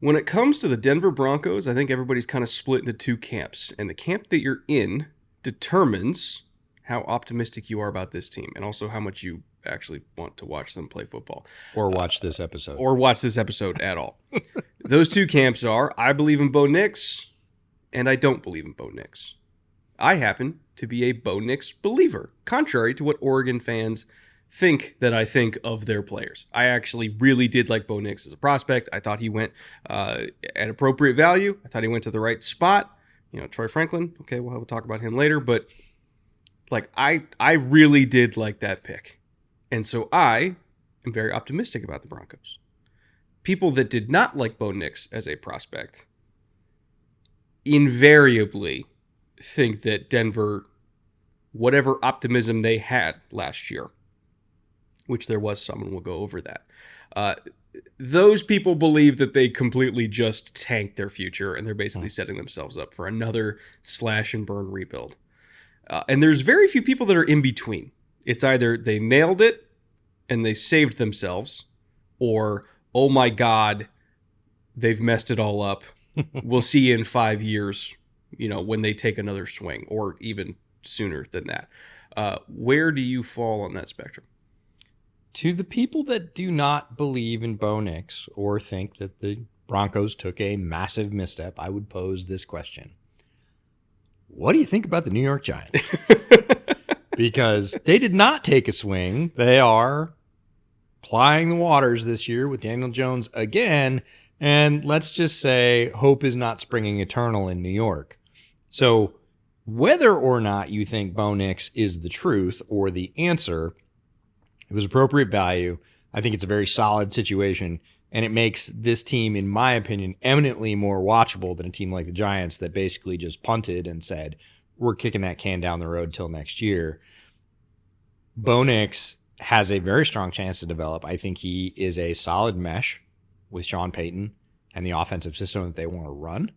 When it comes to the Denver Broncos, I think everybody's kind of split into two camps. And the camp that you're in determines how optimistic you are about this team and also how much you actually want to watch them play football. Or watch this episode. Or watch this episode at all. Those two camps are, I believe in Bo Nix, and I don't believe in Bo Nix. I happen to be a Bo Nix believer, contrary to what Oregon fans think that I think of their players. I actually really did like Bo Nix as a prospect. I thought he went at appropriate value. I thought he went to the right spot. You know, Troy Franklin, okay, we'll talk about him later, but like I really did like that pick. And so I am very optimistic about the Broncos. People that did not like Bo Nix as a prospect invariably think that Denver, whatever optimism they had last year, which there was some, and we'll go over that, those people believe that they completely just tanked their future, and they're basically setting themselves up for another slash and burn rebuild. And there's very few people that are in between. It's either they nailed it and they saved themselves, or, oh my God, they've messed it all up. We'll see you in 5 years, you know, when they take another swing, or even sooner than that. Where do you fall on that spectrum? To the people that do not believe in Bo Nix or think that the Broncos took a massive misstep, I would pose this question. What do you think about the New York Giants? Because they did not take a swing. They are plying the waters this year with Daniel Jones again. And let's just say hope is not springing eternal in New York. So whether or not you think Bo Nix is the truth or the answer, it was appropriate value. I think it's a very solid situation, and it makes this team, in my opinion, eminently more watchable than a team like the Giants that basically just punted and said, we're kicking that can down the road till next year. Bo Nix has a very strong chance to develop. I think he is a solid mesh with Sean Payton and the offensive system that they want to run.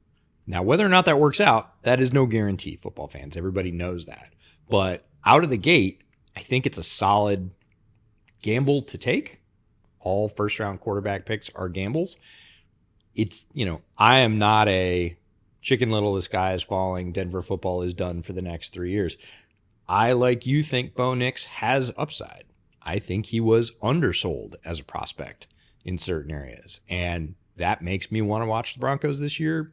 Now, whether or not that works out, that is no guarantee, football fans. Everybody knows that. But out of the gate, I think it's a solid gamble to take. All first-round quarterback picks are gambles. It's, you know, I am not a Chicken Little, the sky is falling, Denver football is done for the next 3 years. I, like you, think Bo Nix has upside. I think he was undersold as a prospect in certain areas. And that makes me want to watch the Broncos this year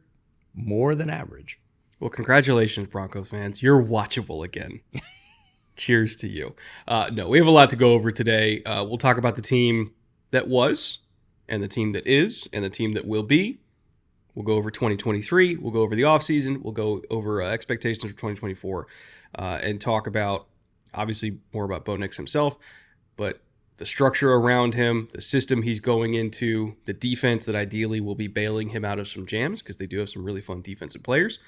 more than average. Well, congratulations, Broncos fans. You're watchable again. Cheers to you. No, we have a lot to go over today. We'll talk about the team that was, and the team that is, and the team that will be. We'll go over 2023. We'll go over the offseason. We'll go over expectations for 2024 and talk about, obviously, more about Bo Nix himself, but the structure around him, the system he's going into, the defense that ideally will be bailing him out of some jams, because they do have some really fun defensive players,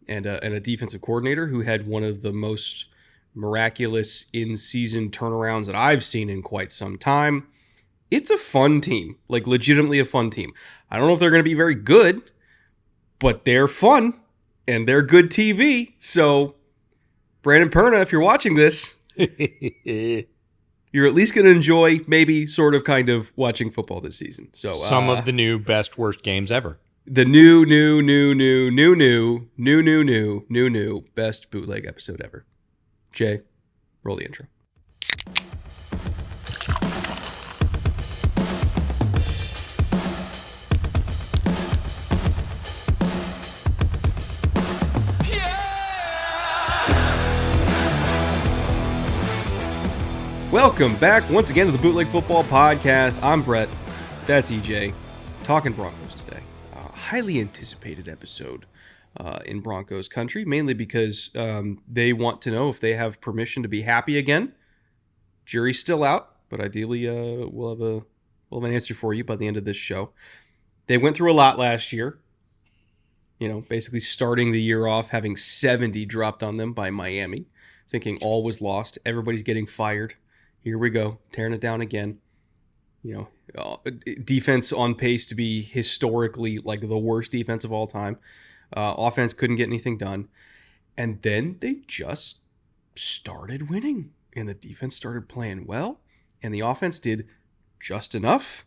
and a defensive coordinator who had one of the most miraculous in-season turnarounds that I've seen in quite some time. It's a fun team, like legitimately a fun team. I don't know if they're going to be very good, but they're fun and they're good TV. So, Brandon Perna, if you're watching this, you're at least going to enjoy maybe sort of kind of watching football this season. So some of the new best worst games ever. The new best bootleg episode ever. Jay, roll the intro. Welcome back once again to the Bootleg Football Podcast. I'm Brett. That's EJ. Talking Broncos today. Highly anticipated episode in Broncos country, mainly because they want to know if they have permission to be happy again. Jury's still out, but ideally we'll have an answer for you by the end of this show. They went through a lot last year. You know, basically starting the year off having 70 dropped on them by Miami, thinking all was lost. Everybody's getting fired. Here we go, tearing it down again. You know, defense on pace to be historically like the worst defense of all time. Offense couldn't get anything done. And then they just started winning. And the defense started playing well. And the offense did just enough.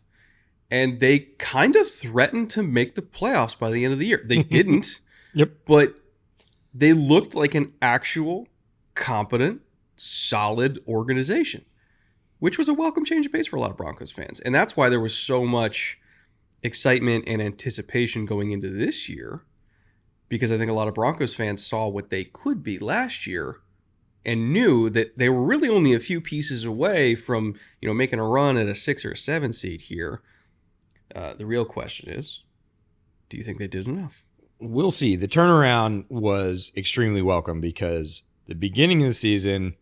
and they kind of threatened to make the playoffs by the end of the year. They didn't. Yep. But they looked like an actual, competent, solid organization, which was a welcome change of pace for a lot of Broncos fans. And that's why there was so much excitement and anticipation going into this year, because I think a lot of Broncos fans saw what they could be last year and knew that they were really only a few pieces away from, making a run at a 6 or a 7 seed here. The real question is, do you think they did enough? We'll see. The turnaround was extremely welcome because the beginning of the season,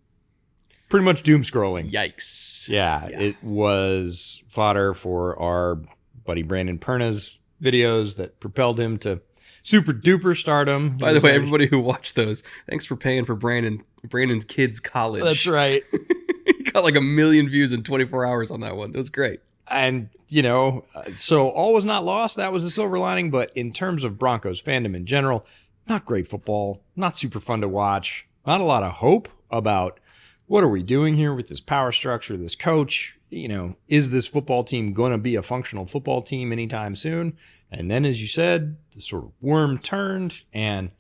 pretty much doom scrolling. Yikes. Yeah, it was fodder for our buddy Brandon Perna's videos that propelled him to super duper stardom. By the way, everybody who watched those, thanks for paying for Brandon's kids' college. That's right. He got like 1 million views in 24 hours on that one. It was great. And, so all was not lost. That was the silver lining. But in terms of Broncos fandom in general, not great football, not super fun to watch, not a lot of hope about what are we doing here with this power structure, this coach. Is this football team going to be a functional football team anytime soon? And then, as you said, the sort of worm turned and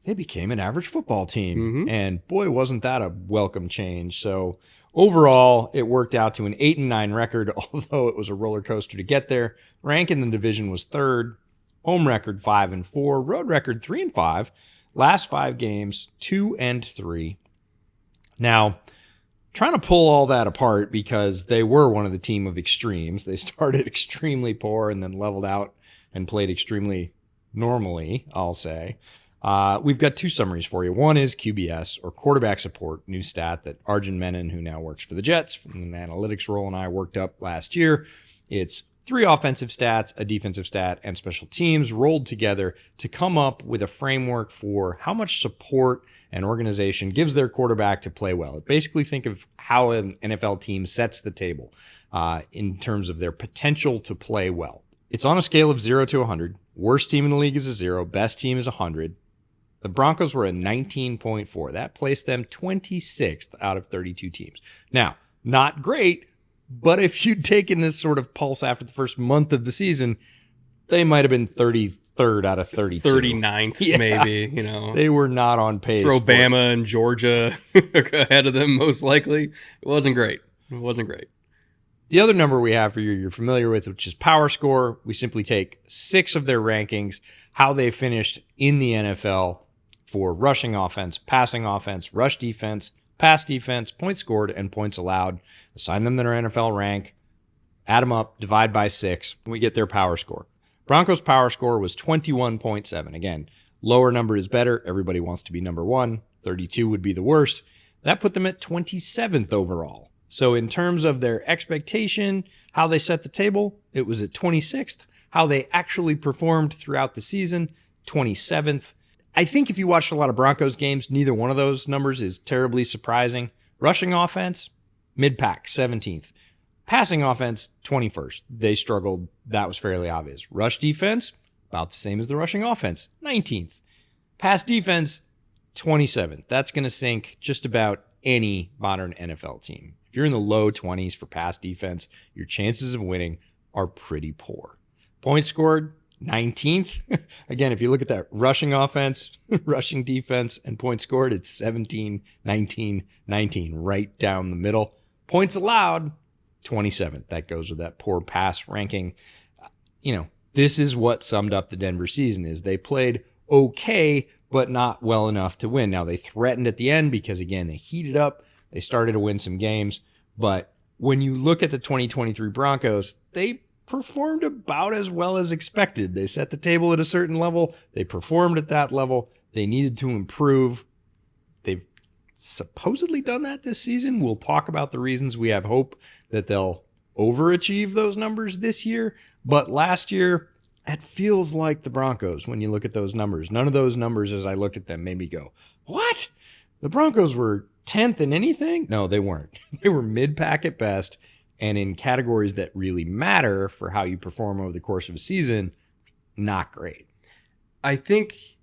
they became an average football team. Mm-hmm. And boy, wasn't that a welcome change. So overall, it worked out to an 8-9 record, although it was a roller coaster to get there. Rank in the division was third, home record 5-4, road record 3-5, last 5 games 2-3. Now, trying to pull all that apart because they were one of the team of extremes. They started extremely poor and then leveled out and played extremely normally, I'll say. We've got 2 summaries for you. One is QBS, or quarterback support, new stat that Arjun Menon, who now works for the Jets from an analytics role, and I worked up last year. It's 3 offensive stats, a defensive stat, and special teams rolled together to come up with a framework for how much support an organization gives their quarterback to play well. Basically, think of how an NFL team sets the table in terms of their potential to play well. It's on a scale of 0 to 100. Worst team in the league is a 0. Best team is 100. The Broncos were a 19.4. That placed them 26th out of 32 teams. Now, not great, but if you'd taken this sort of pulse after the first month of the season, they might have been 33rd out of 32. 39th, maybe, They were not on pace. Throw Bama and Georgia ahead of them, most likely. It wasn't great. The other number we have for you, you're familiar with, which is Power Score. We simply take 6 of their rankings, how they finished in the NFL for rushing offense, passing offense, rush defense, pass defense, points scored, and points allowed. Assign them their NFL rank, add them up, divide by 6, and we get their Power Score. Broncos' Power Score was 21.7. Again, lower number is better. Everybody wants to be number 1. 32 would be the worst. That put them at 27th overall. So in terms of their expectation, how they set the table, it was at 26th. How they actually performed throughout the season, 27th. I think if you watched a lot of Broncos games, neither one of those numbers is terribly surprising. Rushing offense, mid-pack, 17th. Passing offense, 21st. They struggled. That was fairly obvious. Rush defense, about the same as the rushing offense, 19th. Pass defense, 27th. That's going to sink just about any modern NFL team. If you're in the low 20s for pass defense, your chances of winning are pretty poor. Points scored, 19th. Again, if you look at that rushing offense, rushing defense, and points scored, it's 17, 19, 19, right down the middle. Points allowed, 27th. That goes with that poor pass ranking. This is what summed up the Denver season is they played okay, but not well enough to win. Now, they threatened at the end because, again, they heated up. They started to win some games. But when you look at the 2023 Broncos, they performed about as well as expected. They set the table at a certain level. They performed at that level. They needed to improve. They've supposedly done that this season. We'll talk about the reasons we have hope that they'll overachieve those numbers this year. But last year, it feels like the Broncos when you look at those numbers. None of those numbers, as I looked at them, made me go, what? The Broncos were 10th in anything? No, they weren't. They were mid-pack at best. And in categories that really matter for how you perform over the course of a season, not great. I think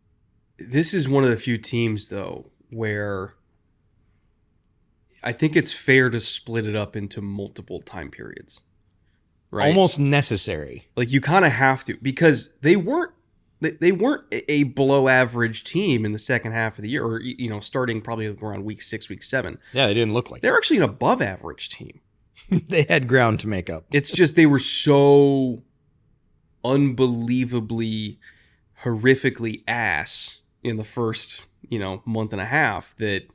this is one of the few teams, though, where I think it's fair to split it up into multiple time periods. right? Almost necessary. Like you kind of have to, because they weren't a below average team in the second half of the year, or starting probably around week 6, week 7. Yeah, they didn't look like They're actually an above average team. They had ground to make up. It's just they were so unbelievably, horrifically ass in the first month and a half that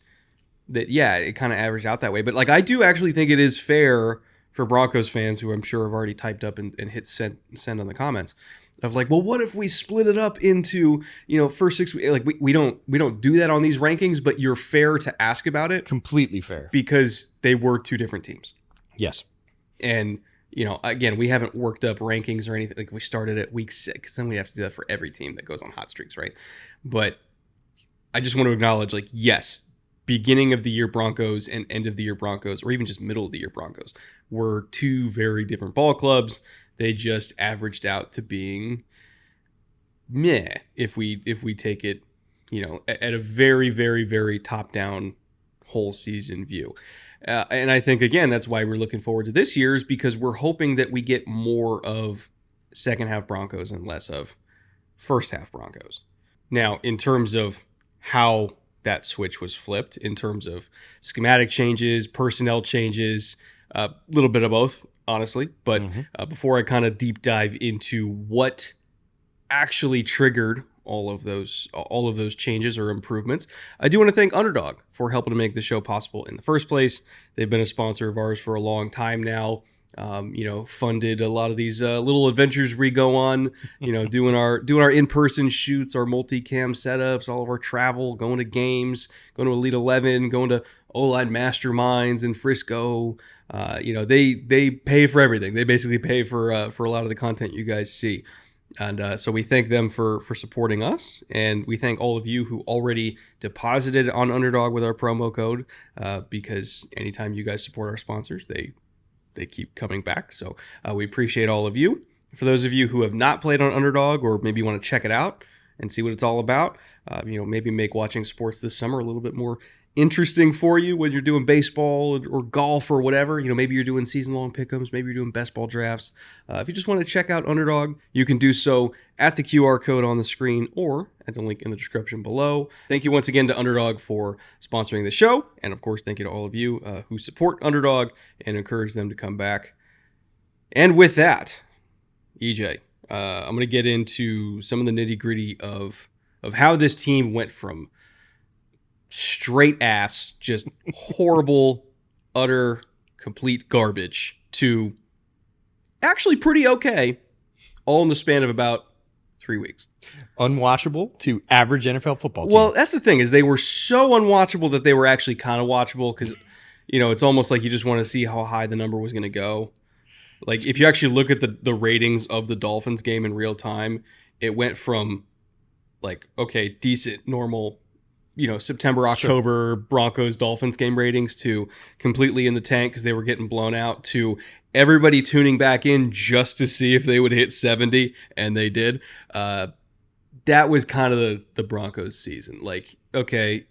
yeah, it kind of averaged out that way. But like, I do actually think it is fair for Broncos fans, who I'm sure have already typed up and hit send on the comments, of like, well, what if we split it up into first 6 weeks? Like we don't do that on these rankings, but you're fair to ask about it. Completely fair. Because they were two different teams. Yes. And again, we haven't worked up rankings or anything. Like, we started at week 6, then we have to do that for every team that goes on hot streaks, right? But I just want to acknowledge, like, yes, beginning of the year Broncos and end of the year Broncos, or even just middle of the year Broncos, were two very different ball clubs. They just averaged out to being meh if we take it, at a very, very, very top down whole season view. And I think, again, that's why we're looking forward to this year's, because we're hoping that we get more of second half Broncos and less of first half Broncos. Now, in terms of how that switch was flipped, in terms of schematic changes, personnel changes, a little bit of both, honestly. But before I kind of deep dive into what actually triggered all of those changes or improvements, I do want to thank Underdog for helping to make the show possible in the first place. They've been a sponsor of ours for a long time now. Funded a lot of these little adventures we go on, doing our in-person shoots, our multi-cam setups, all of our travel, going to games, going to Elite 11, going to O-line masterminds in Frisco. They pay for everything. They basically pay for a lot of the content you guys see. And so we thank them for supporting us, and we thank all of you who already deposited on Underdog with our promo code, because anytime you guys support our sponsors, they keep coming back. So we appreciate all of you. For those of you who have not played on Underdog, or maybe want to check it out and see what it's all about, maybe make watching sports this summer a little bit more interesting for you when you're doing baseball or golf or whatever. Maybe you're doing season-long pick'ems, maybe you're doing best ball drafts. If you just want to check out Underdog, you can do so at the QR code on the screen or at the link in the description below. Thank you once again to Underdog for sponsoring the show, and of course, thank you to all of you who support Underdog and encourage them to come back. And with that, EJ, I'm going to get into some of the nitty-gritty of how this team went from straight ass, just horrible, utter, complete garbage, to actually pretty okay, all in the span of about 3 weeks. Unwatchable to average NFL football team. Well, that's the thing, is they were so unwatchable that they were actually kind of watchable, because it's almost like you just want to see how high the number was going to go. Like, if you actually look at the ratings of the Dolphins game in real time, it went from like, okay, decent, normal, September, October Broncos Dolphins game ratings, to completely in the tank because they were getting blown out, to everybody tuning back in just to see if they would hit 70, and they did. That was kind of the Broncos season. Like, okay,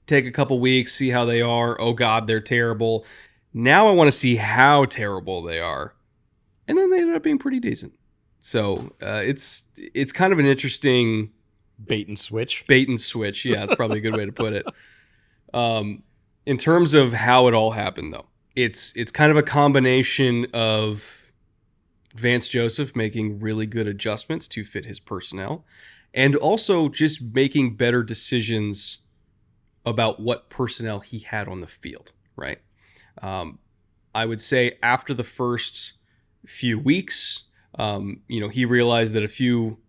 take a couple weeks, see how they are. Oh God, they're terrible. Now I want to see how terrible they are. And then they ended up being pretty decent. So it's kind of an interesting bait and switch. Yeah, that's probably a good way to put it. In terms of how it all happened, though, it's kind of a combination of Vance Joseph making really good adjustments to fit his personnel, and also just making better decisions about what personnel he had on the field, right? I would say after the first few weeks, he realized that a few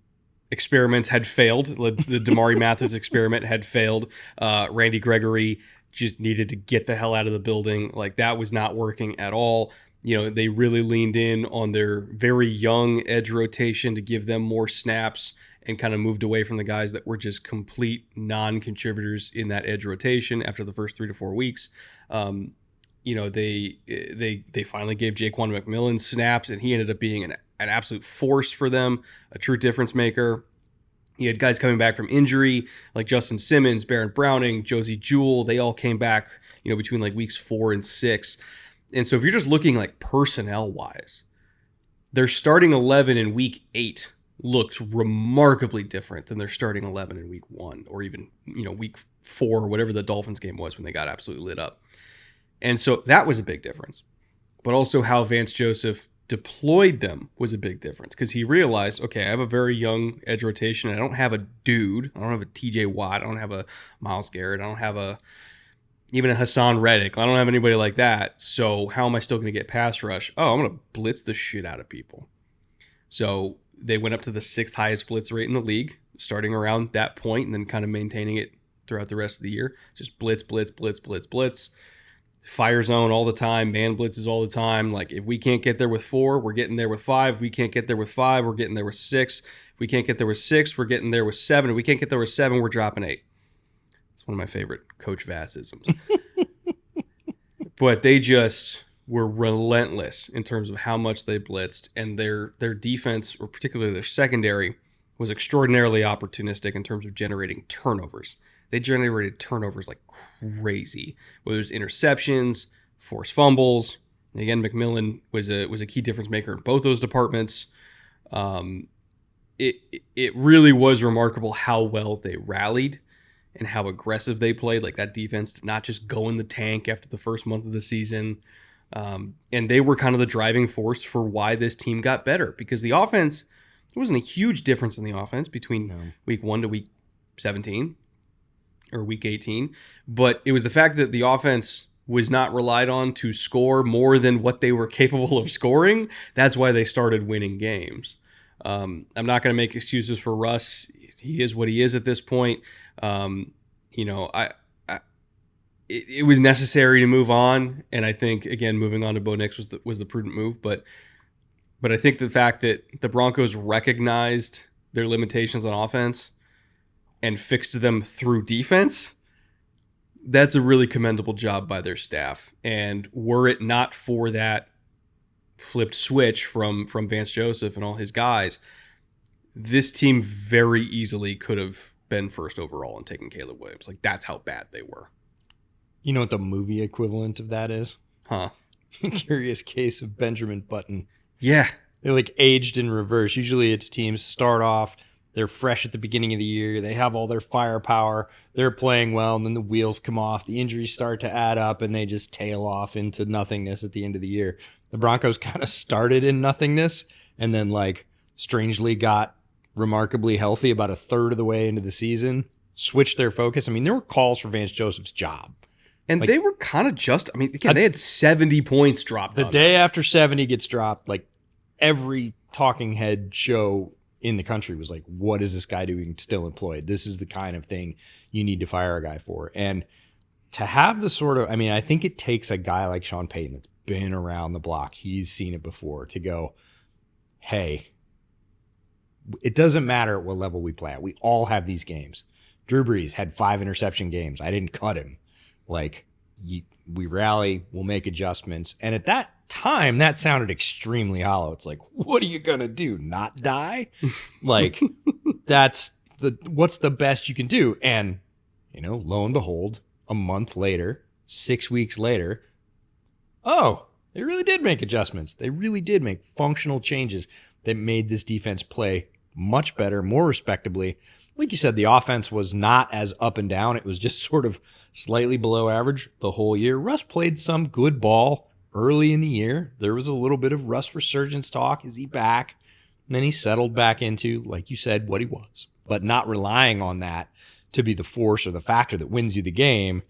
experiments had failed. The Damari Mathis experiment had failed. Randy Gregory just needed to get the hell out of the building. Like, that was not working at all. They really leaned in on their very young edge rotation to give them more snaps, and kind of moved away from the guys that were just complete non-contributors in that edge rotation after the first 3 to 4 weeks. They finally gave Jaquan McMillan snaps, and he ended up being an absolute force for them, a true difference maker. You had guys coming back from injury like Justin Simmons, Baron Browning, Josie Jewell. They all came back, between like weeks 4 and 6. And so if you're just looking like personnel wise, their starting 11 in week 8 looked remarkably different than their starting 11 in week 1, or even, week 4, or whatever the Dolphins game was when they got absolutely lit up. And so that was a big difference. But also how Vance Joseph deployed them was a big difference, because he realized, okay, I have a very young edge rotation. And I don't have a dude. I don't have a TJ Watt. I don't have a Myles Garrett. I don't have even a Hassan Reddick. I don't have anybody like that. So how am I still going to get pass rush? Oh, I'm going to blitz the shit out of people. So they went up to the 6th highest blitz rate in the league, starting around that point, and then kind of maintaining it throughout the rest of the year. Just blitz, blitz, blitz, blitz, blitz. Fire zone all the time, man blitzes all the time. Like, if we can't get there with 4, we're getting there with 5. If we can't get there with 5, we're getting there with 6. If we can't get there with 6, we're getting there with 7. If we can't get there with 7, we're dropping 8. It's one of my favorite Coach Vassisms. But they just were relentless in terms of how much they blitzed, and their defense, or particularly their secondary, was extraordinarily opportunistic in terms of generating turnovers. They generated turnovers like crazy, whether it was interceptions, forced fumbles. And again, McMillan was a key difference maker in both those departments. It really was remarkable how well they rallied and how aggressive they played. Like, that defense did not just go in the tank after the first month of the season. And they were kind of the driving force for why this team got better, because the offense, there wasn't a huge difference in the offense between week 1 to week 17 or week 18. But it was the fact that the offense was not relied on to score more than what they were capable of scoring. That's why they started winning games. I'm not going to make excuses for Russ. He is what he is at this point. It was necessary to move on, and I think, again, moving on to Bo Nix was the prudent move. But I think the fact that the Broncos recognized their limitations on offense and fixed them through defense, that's a really commendable job by their staff. And were it not for that flipped switch from Vance Joseph and all his guys, this team very easily could have been first overall and taken Caleb Williams. Like, that's how bad they were. You know what the movie equivalent of that is? Huh? Curious Case of Benjamin Button. Yeah. They're like aged in reverse. Usually it's teams start off, they're fresh at the beginning of the year, they have all their firepower, they're playing well, and then the wheels come off, the injuries start to add up, and they just tail off into nothingness at the end of the year. The Broncos kind of started in nothingness and then, like, strangely got remarkably healthy about a third of the way into the season, switched their focus. I mean, there were calls for Vance Joseph's job. And they were kind of just, I mean, again, they had 70 points dropped. The day after 70 gets dropped, like, every talking head show in the country was like, what is this guy doing still employed? This is the kind of thing you need to fire a guy for. And to have the sort of, I mean, I think it takes a guy like Sean Payton that's been around the block, he's seen it before, to go, hey, it doesn't matter at what level we play at. We all have these games. Drew Brees had 5 interception games. I didn't cut him. Like, we rally, we'll make adjustments. And at that time, that sounded extremely hollow. It's like, what are you going to do? Not die? Like, what's the best you can do? And, lo and behold, a month later, 6 weeks later, they really did make adjustments. They really did make functional changes that made this defense play much better, more respectably. Like you said, the offense was not as up and down. It was just sort of slightly below average the whole year. Russ played some good ball early in the year. There was a little bit of Russ resurgence talk. Is he back? And then he settled back into, like you said, what he was. But not relying on that to be the force or the factor that wins you the game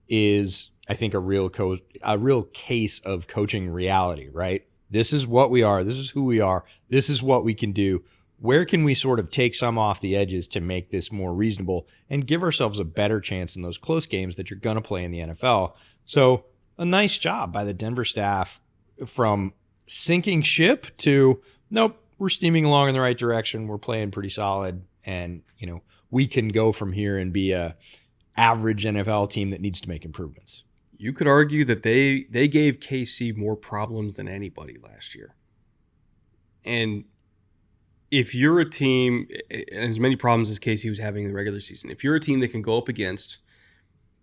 is, I think, a real case of coaching reality, right? This is what we are. This is who we are. This is what we can do. Where can we sort of take some off the edges to make this more reasonable and give ourselves a better chance in those close games that you're going to play in the NFL? So a nice job by the Denver staff, from sinking ship to, nope, we're steaming along in the right direction. We're playing pretty solid. And, we can go from here and be a average NFL team that needs to make improvements. You could argue that they gave KC more problems than anybody last year. And if you're a team, and as many problems as KC was having in the regular season, if you're a team that can go up against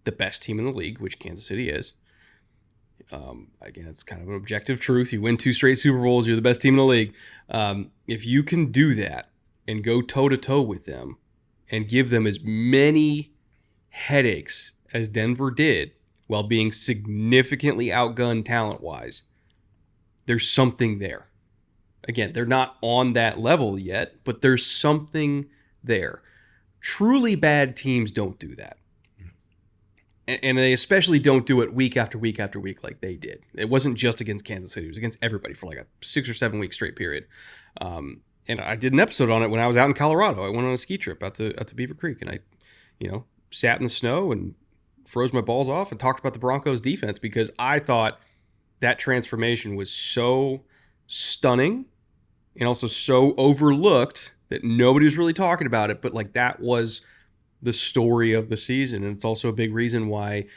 the best team in the league, which Kansas City is, Again, it's kind of an objective truth. You win 2 straight Super Bowls, you're the best team in the league. If you can do that and go toe-to-toe with them and give them as many headaches as Denver did while being significantly outgunned talent-wise, there's something there. Again, they're not on that level yet, but there's something there. Truly bad teams don't do that. And they especially don't do it week after week after week like they did. It wasn't just against Kansas City. It was against everybody for like a 6 or 7 week straight period. And I did an episode on it when I was out in Colorado. I went on a ski trip out to Beaver Creek, and I, sat in the snow and froze my balls off and talked about the Broncos defense because I thought that transformation was so stunning and also so overlooked that nobody was really talking about it. But like that was the story of the season. And it's also a big reason why,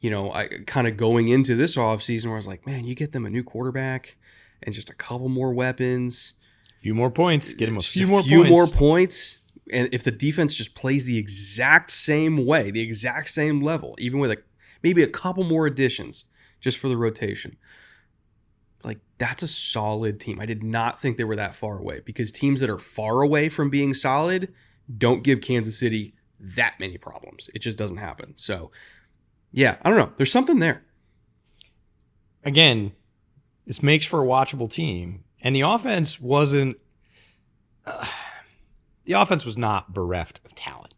I kind of going into this offseason where I was like, man, you get them a new quarterback and just a couple more weapons. A few more points. Get them a few more points. And if the defense just plays the exact same way, the exact same level, even with maybe a couple more additions just for the rotation, like that's a solid team. I did not think they were that far away because teams that are far away from being solid don't give Kansas City that many problems. It just doesn't happen. So, yeah, I don't know. There's something there. Again, this makes for a watchable team. And the offense wasn't... the offense was not bereft of talent.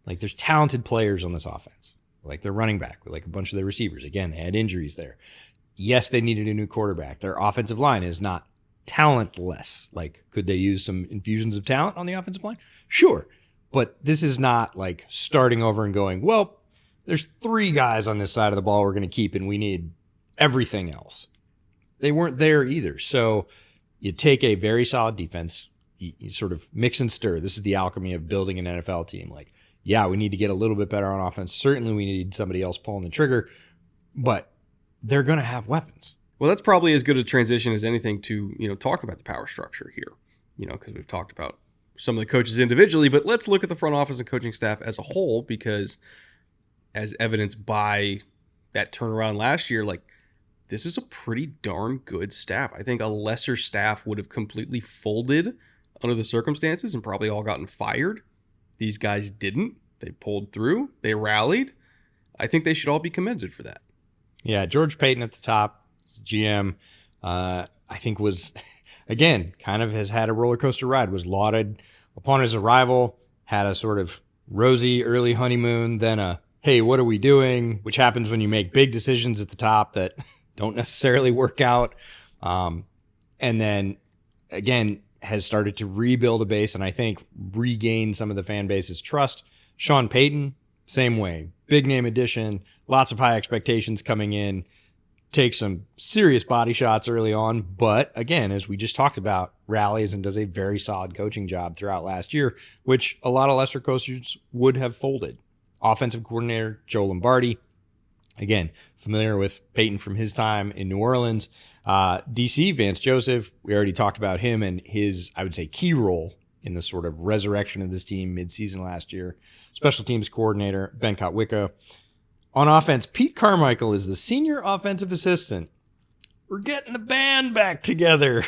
Like, there's talented players on this offense. Like, their running back, like a bunch of their receivers. Again, they had injuries there. Yes, they needed a new quarterback. Their offensive line is not talentless. Like, could they use some infusions of talent on the offensive line? Sure. But this is not like starting over and going, well, there's 3 guys on this side of the ball we're going to keep and we need everything else. They weren't there either. So you take a very solid defense, you sort of mix and stir. This is the alchemy of building an NFL team. Like, yeah, we need to get a little bit better on offense. Certainly we need somebody else pulling the trigger, but they're going to have weapons. Well, that's probably as good a transition as anything to, talk about the power structure here, because we've talked about some of the coaches individually, but let's look at the front office and coaching staff as a whole, because as evidenced by that turnaround last year, like this is a pretty darn good staff. I think a lesser staff would have completely folded under the circumstances and probably all gotten fired. These guys didn't. They pulled through. They rallied. I think they should all be commended for that. Yeah, George Paton at the top, GM, I think was, again, kind of has had a roller coaster ride, was lauded upon his arrival, had a sort of rosy early honeymoon, then a, hey, what are we doing? Which happens when you make big decisions at the top that don't necessarily work out. And then, again, has started to rebuild a base and I think regain some of the fan base's trust. Sean Payton, same way. Big name addition, lots of high expectations coming in, takes some serious body shots early on, but again, as we just talked about, rallies and does a very solid coaching job throughout last year, which a lot of lesser coaches would have folded. Offensive coordinator Joe Lombardi, again, familiar with Peyton from his time in New Orleans. DC, Vance Joseph, we already talked about him and his, I would say, key role in the sort of resurrection of this team midseason last year. Special teams coordinator Ben Kotwicka. On offense, Pete Carmichael is the senior offensive assistant. We're getting the band back together.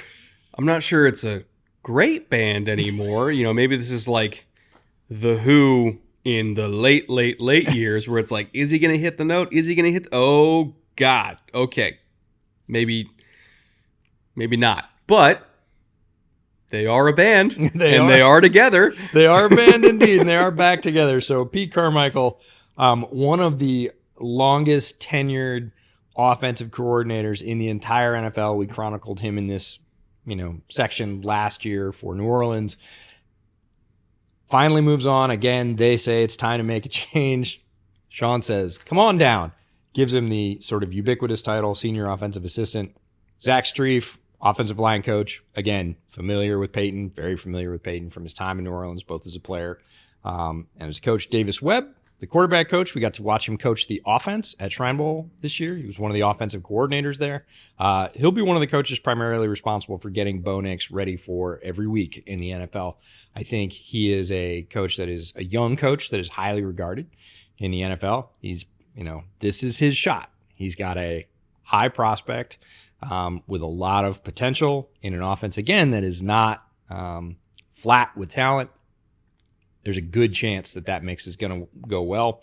I'm not sure it's a great band anymore. Maybe this is like The Who in the late years where it's like, is he going to hit the note? Is he going to hit? Oh, God. Okay. Maybe not. But they are a band, they are together. They are a band indeed, and they are back together. So Pete Carmichael, one of the longest tenured offensive coordinators in the entire NFL. We chronicled him in this, section last year for New Orleans. Finally moves on. Again, they say it's time to make a change. Sean says, come on down. Gives him the sort of ubiquitous title, senior offensive assistant. Zach Strief, offensive line coach. Again, familiar with Peyton, very familiar with Peyton from his time in New Orleans, both as a player and as coach. Davis Webb, the quarterback coach. We got to watch him coach the offense at Shrine Bowl this year. He was one of the offensive coordinators there. He'll be one of the coaches primarily responsible for getting Bo Nix ready for every week in the NFL. I think he is a coach that is a young coach that is highly regarded in the NFL. He's, this is his shot. He's got a high prospect with a lot of potential in an offense, again, that is not flat with talent. There's a good chance that mix is going to go well.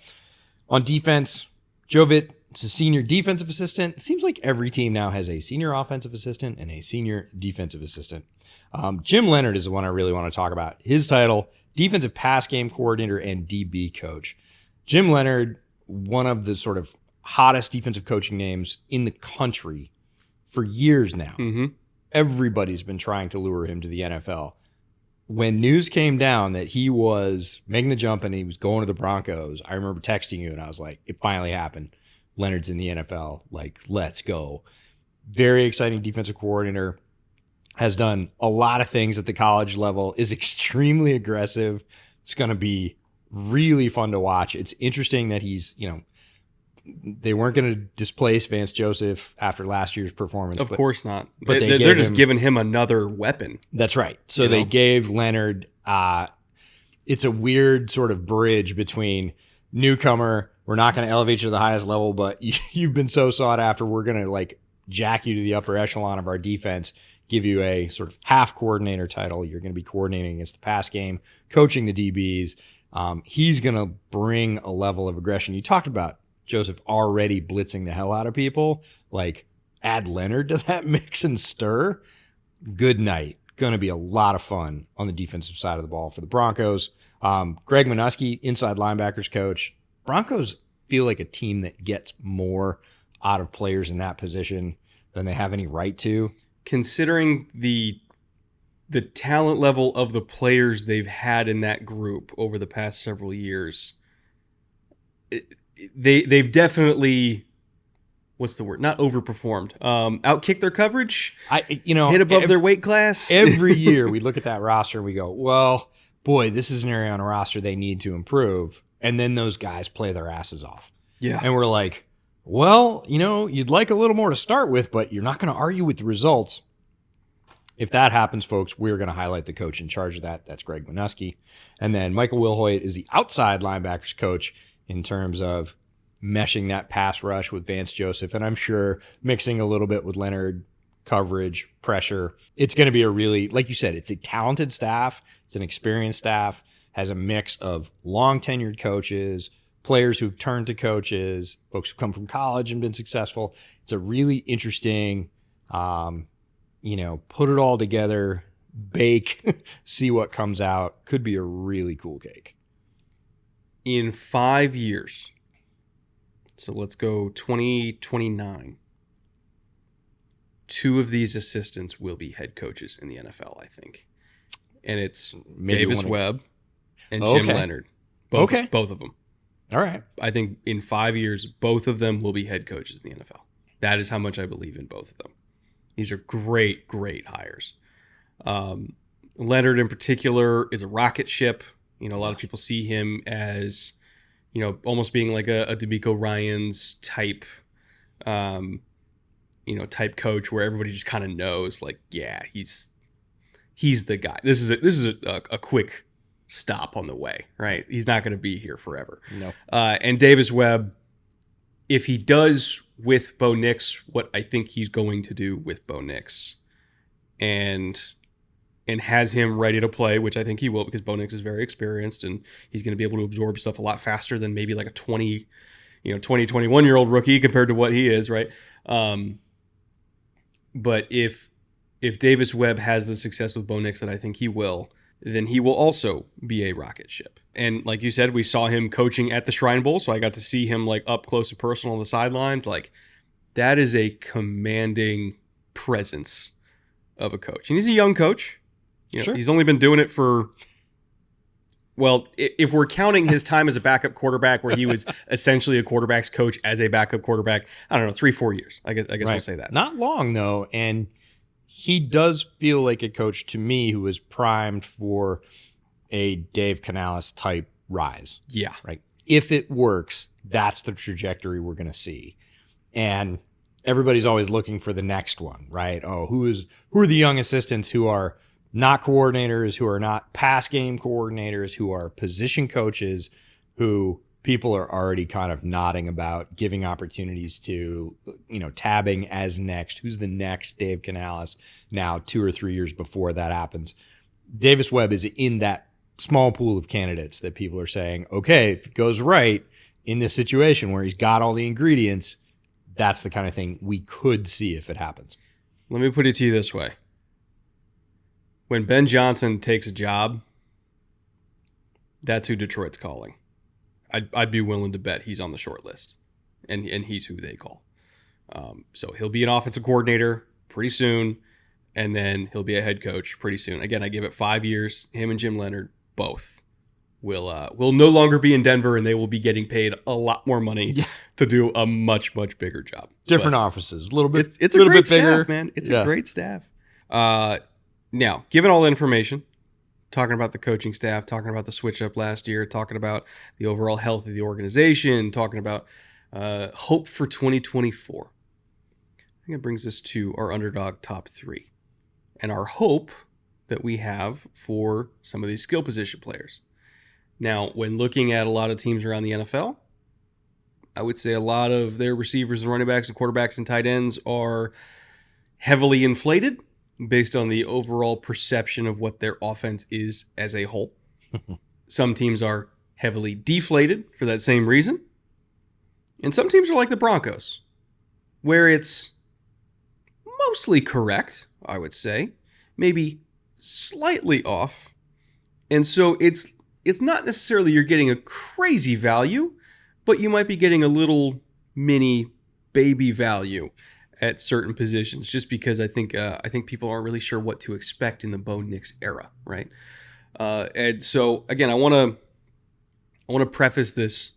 On defense, Jovit is a senior defensive assistant. It seems like every team now has a senior offensive assistant and a senior defensive assistant. Jim Leonhard is the one I really want to talk about. His title, defensive pass game coordinator and DB coach. Jim Leonhard, one of the sort of hottest defensive coaching names in the country for years now. Mm-hmm. Everybody's been trying to lure him to the NFL. When news came down that he was making the jump and he was going to the Broncos, I remember texting you and I was like, it finally happened. Leonhard's in the NFL. Like, let's go. Very exciting defensive coordinator. Has done a lot of things at the college level. Is extremely aggressive. It's going to be really fun to watch. It's interesting that he's, they weren't going to displace Vance Joseph after last year's performance. Of course not. But they're just giving him another weapon. That's right. So they gave Leonhard, it's a weird sort of bridge between newcomer, we're not going to elevate you to the highest level, but you've been so sought after, we're going to like jack you to the upper echelon of our defense, give you a sort of half coordinator title. You're going to be coordinating against the pass game, coaching the DBs. He's going to bring a level of aggression. You talked about Joseph already blitzing the hell out of people. Like, add Leonhard to that mix and stir. Good night. Going to be a lot of fun on the defensive side of the ball for the Broncos. Greg Minuski, inside linebackers coach. Broncos feel like a team that gets more out of players in that position than they have any right to. Considering the talent level of the players they've had in that group over the past several years, they've definitely, what's the word? Not overperformed. Outkicked their coverage. Hit above their weight class. Every year we look at that roster and we go, well, boy, this is an area on a roster they need to improve. And then those guys play their asses off. Yeah. And we're like, well, you'd like a little more to start with, but you're not going to argue with the results. If that happens, folks, we're going to highlight the coach in charge of that. That's Greg Minuski. And then Michael Wilhoit is the outside linebackers coach in terms of meshing that pass rush with Vance Joseph. And I'm sure mixing a little bit with Leonhard, coverage, pressure. It's going to be a really, like you said, it's a talented staff. It's an experienced staff, has a mix of long tenured coaches, players who've turned to coaches, folks who've come from college and been successful. It's a really interesting, put it all together, bake, see what comes out. Could be a really cool cake. In 5 years, so let's go 2029, 2 of these assistants will be head coaches in the NFL, I think. And it's Davis Webb and Jim Leonhard. Both of them. All right. I think in 5 years, both of them will be head coaches in the NFL. That is how much I believe in both of them. These are great, great hires. Leonhard in particular is a rocket ship. A lot of people see him as, almost being like a DeMeco Ryans type, type coach where everybody just kind of knows, like, yeah, he's the guy. This is a quick stop on the way, right? He's not going to be here forever. No. And Davis Webb, if he does with Bo Nix what I think he's going to do with Bo Nix, and has him ready to play, which I think he will, because Bo Nix is very experienced and he's going to be able to absorb stuff a lot faster than maybe like a 21-year-old rookie compared to what he is, right? But if Davis Webb has the success with Bo Nix that I think he will, then he will also be a rocket ship. And like you said, we saw him coaching at the Shrine Bowl, so I got to see him like up close and personal on the sidelines. Like, that is a commanding presence of a coach. And he's a young coach. Sure. He's only been doing it for, well, if we're counting his time as a backup quarterback, where he was essentially a quarterback's coach as a backup quarterback, I don't know, 3-4 years. I guess right. We'll say that. Not long, though. And he does feel like a coach to me who is primed for a Dave Canales type rise. Yeah. Right. If it works, that's the trajectory we're going to see. And everybody's always looking for the next one, right? Oh, who are the young assistants who are not coordinators, who are not pass game coordinators, who are position coaches, who people are already kind of nodding about giving opportunities to, tabbing as next. Who's the next Dave Canales now 2 or 3 years before that happens? Davis Webb is in that small pool of candidates that people are saying, okay, if it goes right in this situation where he's got all the ingredients, that's the kind of thing we could see if it happens. Let me put it to you this way. When Ben Johnson takes a job, that's who Detroit's calling. I'd be willing to bet he's on the short list, and he's who they call. So he'll be an offensive coordinator pretty soon, and then he'll be a head coach pretty soon. Again, I give it 5 years. Him and Jim Leonard both will no longer be in Denver, and they will be getting paid a lot more money to do a much, much bigger job. Different offices, a little bit. It's a little great bit bigger, staff, man. It's a great staff. Now, given all the information, talking about the coaching staff, talking about the switch up last year, talking about the overall health of the organization, talking about hope for 2024. I think it brings us to our underdog top 3 and our hope that we have for some of these skill position players. Now, when looking at a lot of teams around the NFL, I would say a lot of their receivers and running backs and quarterbacks and tight ends are heavily inflated based on the overall perception of what their offense is as a whole. Some teams are heavily deflated for that same reason. And some teams are like the Broncos, where it's mostly correct, I would say, maybe slightly off. And so it's not necessarily you're getting a crazy value, but you might be getting a little mini baby value at certain positions, just because I think people aren't really sure what to expect in the Bo Nix era, right? And so again, I want to preface this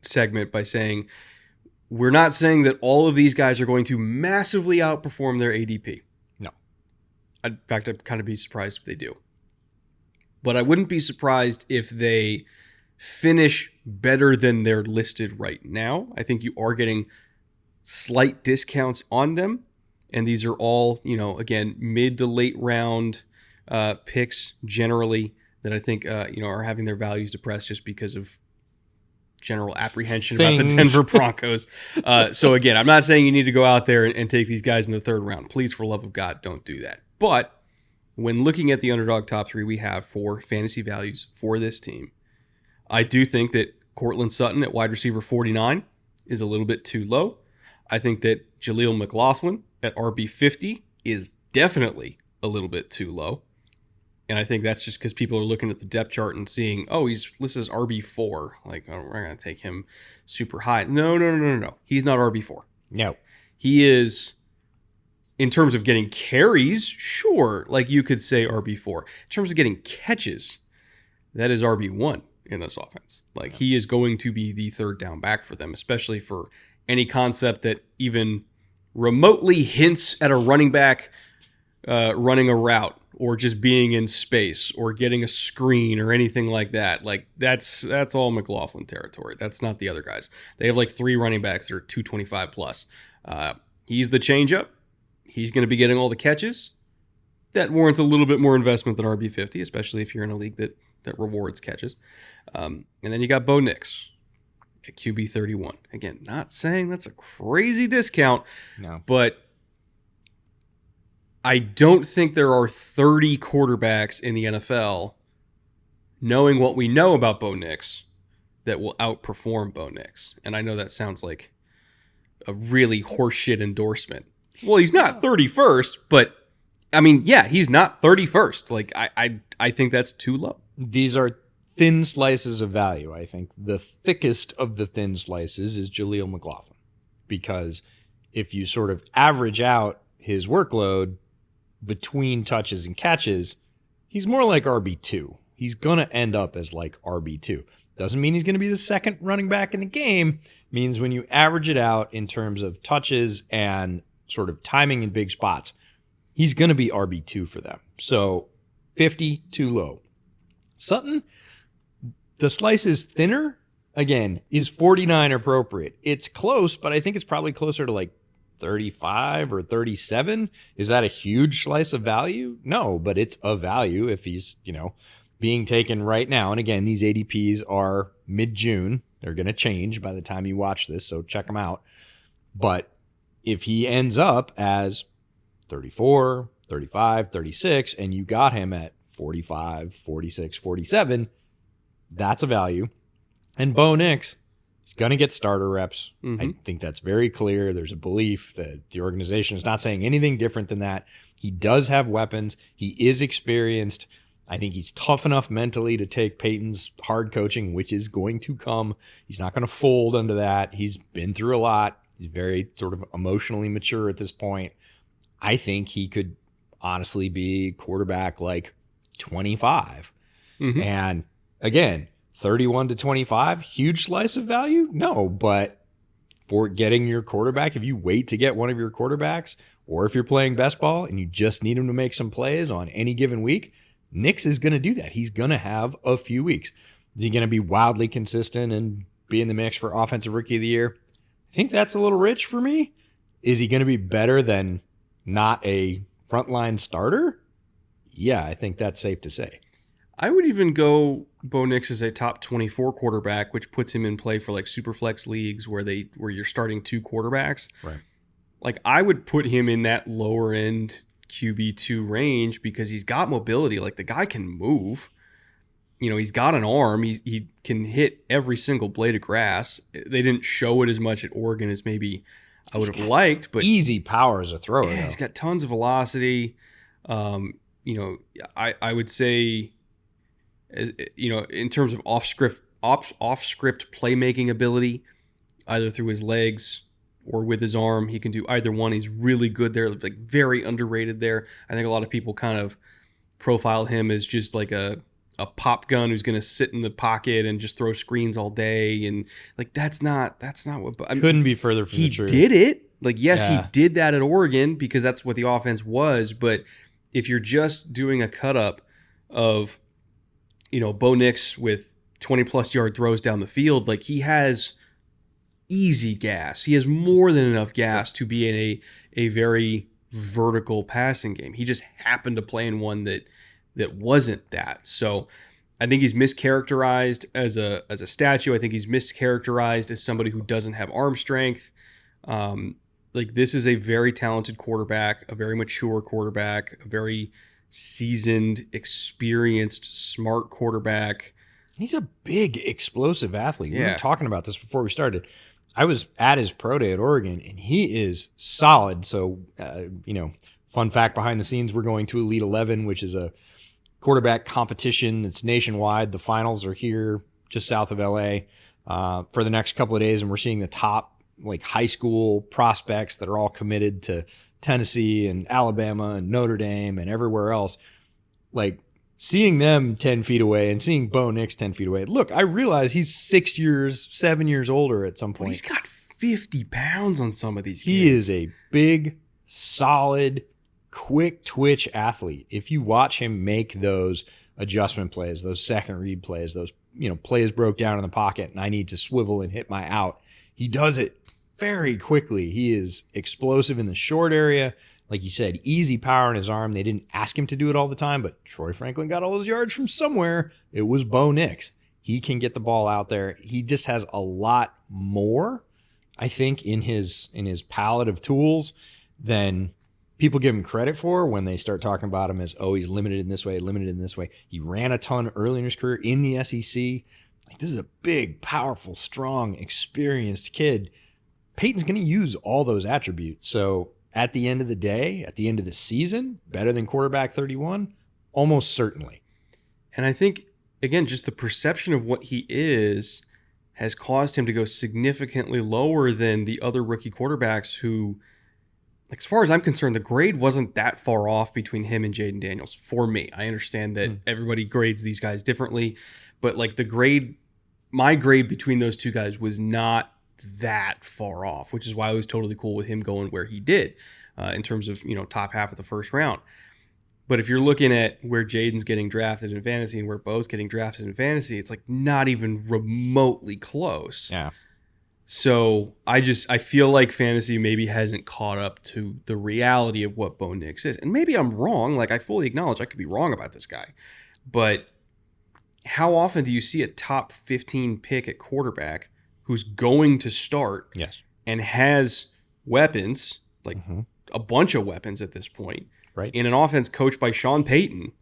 segment by saying we're not saying that all of these guys are going to massively outperform their ADP. No. In fact, I'd kind of be surprised if they do. But I wouldn't be surprised if they finish better than they're listed right now. I think you are getting slight discounts on them. And these are all, again, mid to late round picks generally that I think, are having their values depressed just because of general apprehension about the Denver Broncos. So again, I'm not saying you need to go out there and take these guys in the 3rd round. Please, for love of God, don't do that. But when looking at the underdog top 3 we have for fantasy values for this team, I do think that Courtland Sutton at wide receiver 49 is a little bit too low. I think that Jaleel McLaughlin at RB 50 is definitely a little bit too low. And I think that's just because people are looking at the depth chart and seeing, oh, he's listed as RB4. Like, oh, we're going to take him super high. No. He's not RB4. No. He is, in terms of getting carries, sure, like you could say RB4. In terms of getting catches, that is RB1 in this offense. Like, he is going to be the 3rd down back for them, especially for any concept that even remotely hints at a running back running a route or just being in space or getting a screen or anything like that. Like, that's all McLaughlin territory. That's not the other guys. They have like 3 running backs that are 225 plus. He's the changeup. He's going to be getting all the catches. That warrants a little bit more investment than RB50, especially if you're in a league that rewards catches. And then you got Bo Nix at QB 31. Again, not saying that's a crazy discount, no, but I don't think there are 30 quarterbacks in the NFL, knowing what we know about Bo Nix, that will outperform Bo Nix. And I know that sounds like a really horseshit endorsement. Well, he's not 31st, but I mean, yeah, he's not 31st. Like, I think that's too low. These are thin slices of value. I think the thickest of the thin slices is Jaleel McLaughlin, because if you sort of average out his workload between touches and catches, he's more like RB2. He's going to end up as like RB2. Doesn't mean he's going to be the 2nd running back in the game. Means when you average it out in terms of touches and sort of timing in big spots, he's going to be RB2 for them. So 50, too low. Sutton, the slice is thinner. Again, is 49 appropriate? It's close, but I think it's probably closer to like 35 or 37. Is that a huge slice of value? No, but it's a value if he's, being taken right now. And again, these ADPs are mid-June. They're going to change by the time you watch this, so check them out. But if he ends up as 34, 35, 36, and you got him at 45, 46, 47, that's a value. And Bo Nix is going to get starter reps. Mm-hmm. I think that's very clear. There's a belief that the organization is not saying anything different than that. He does have weapons. He is experienced. I think he's tough enough mentally to take Peyton's hard coaching, which is going to come. He's not going to fold under that. He's been through a lot. He's very sort of emotionally mature at this point. I think he could honestly be quarterback like 25. Mm-hmm. And again, 31 to 25, huge slice of value? No, but for getting your quarterback, if you wait to get one of your quarterbacks, or if you're playing best ball and you just need him to make some plays on any given week, Nix is going to do that. He's going to have a few weeks. Is he going to be wildly consistent and be in the mix for Offensive Rookie of the Year? I think that's a little rich for me. Is he going to be better than not a frontline starter? Yeah, I think that's safe to say. I would even go Bo Nix as a top 24 quarterback, which puts him in play for like super flex leagues where you're starting 2 quarterbacks. Right. Like I would put him in that lower end QB2 range because he's got mobility. Like the guy can move. You know, he's got an arm. He can hit every single blade of grass. They didn't show it as much at Oregon as maybe I would have liked, but easy power as a thrower. Yeah, he's got tons of velocity. You know, I would say, you know, in terms of off script playmaking ability, either through his legs or with his arm, he can do either one. He's really good there, like very underrated there. I think a lot of people kind of profile him as just like a pop gun who's going to sit in the pocket and just throw screens all day, and like that's not what. I mean, couldn't be further from the truth. He did it. Like yes, he did that at Oregon because that's what the offense was. But if you're just doing a cut up of, you know, Bo Nix with 20+ yard throws down the field, like he has easy gas. He has more than enough gas to be in a very vertical passing game. He just happened to play in one that wasn't that. So I think he's mischaracterized as a statue. I think he's mischaracterized as somebody who doesn't have arm strength. Like this is a very talented quarterback, a very mature quarterback, a very seasoned, experienced, smart quarterback. He's a big, explosive athlete. Yeah. We were talking about this before we started. I was at his pro day at Oregon, and he is solid. So, you know, fun fact behind the scenes, we're going to Elite 11, which is a quarterback competition that's nationwide. The finals are here just south of LA for the next couple of days, and we're seeing the top like high school prospects that are all committed to Tennessee and Alabama and Notre Dame and everywhere else. Like seeing them 10 feet away and seeing Bo Nix 10 feet away. Look, I realize he's 7 years older at some point. But he's got 50 pounds on some of these kids. He is a big, solid, quick twitch athlete. If you watch him make those adjustment plays, those second read plays, those, you know, plays broke down in the pocket and I need to swivel and hit my out, he does it very quickly. He is explosive in the short area. Like you said, easy power in his arm. They didn't ask him to do it all the time, but Troy Franklin got all his yards from somewhere. It was Bo Nix. He can get the ball out there. He just has a lot more, I think, in his palette of tools than people give him credit for when they start talking about him as, oh, he's limited in this way, limited in this way. He ran a ton early in his career in the SEC. Like, this is a big, powerful, strong, experienced kid. Peyton's going to use all those attributes. So at the end of the day, at the end of the season, better than quarterback 31? Almost certainly. And I think, again, just the perception of what he is has caused him to go significantly lower than the other rookie quarterbacks who, like, as far as I'm concerned, the grade wasn't that far off between him and Jaden Daniels for me. I understand that everybody grades these guys differently, but like my grade between those two guys was not that far off, which is why I was totally cool with him going where he did in terms of, you know, top half of the first round. But if you're looking at where Jaden's getting drafted in fantasy and where Bo's getting drafted in fantasy, it's like not even remotely close. Yeah. So I feel like fantasy maybe hasn't caught up to the reality of what Bo Nix is. And maybe I'm wrong. Like, I fully acknowledge I could be wrong about this guy. But how often do you see a top 15 pick at quarterback who's going to start Yes. and has weapons, like Mm-hmm. a bunch of weapons at this point, Right. in an offense coached by Sean Payton?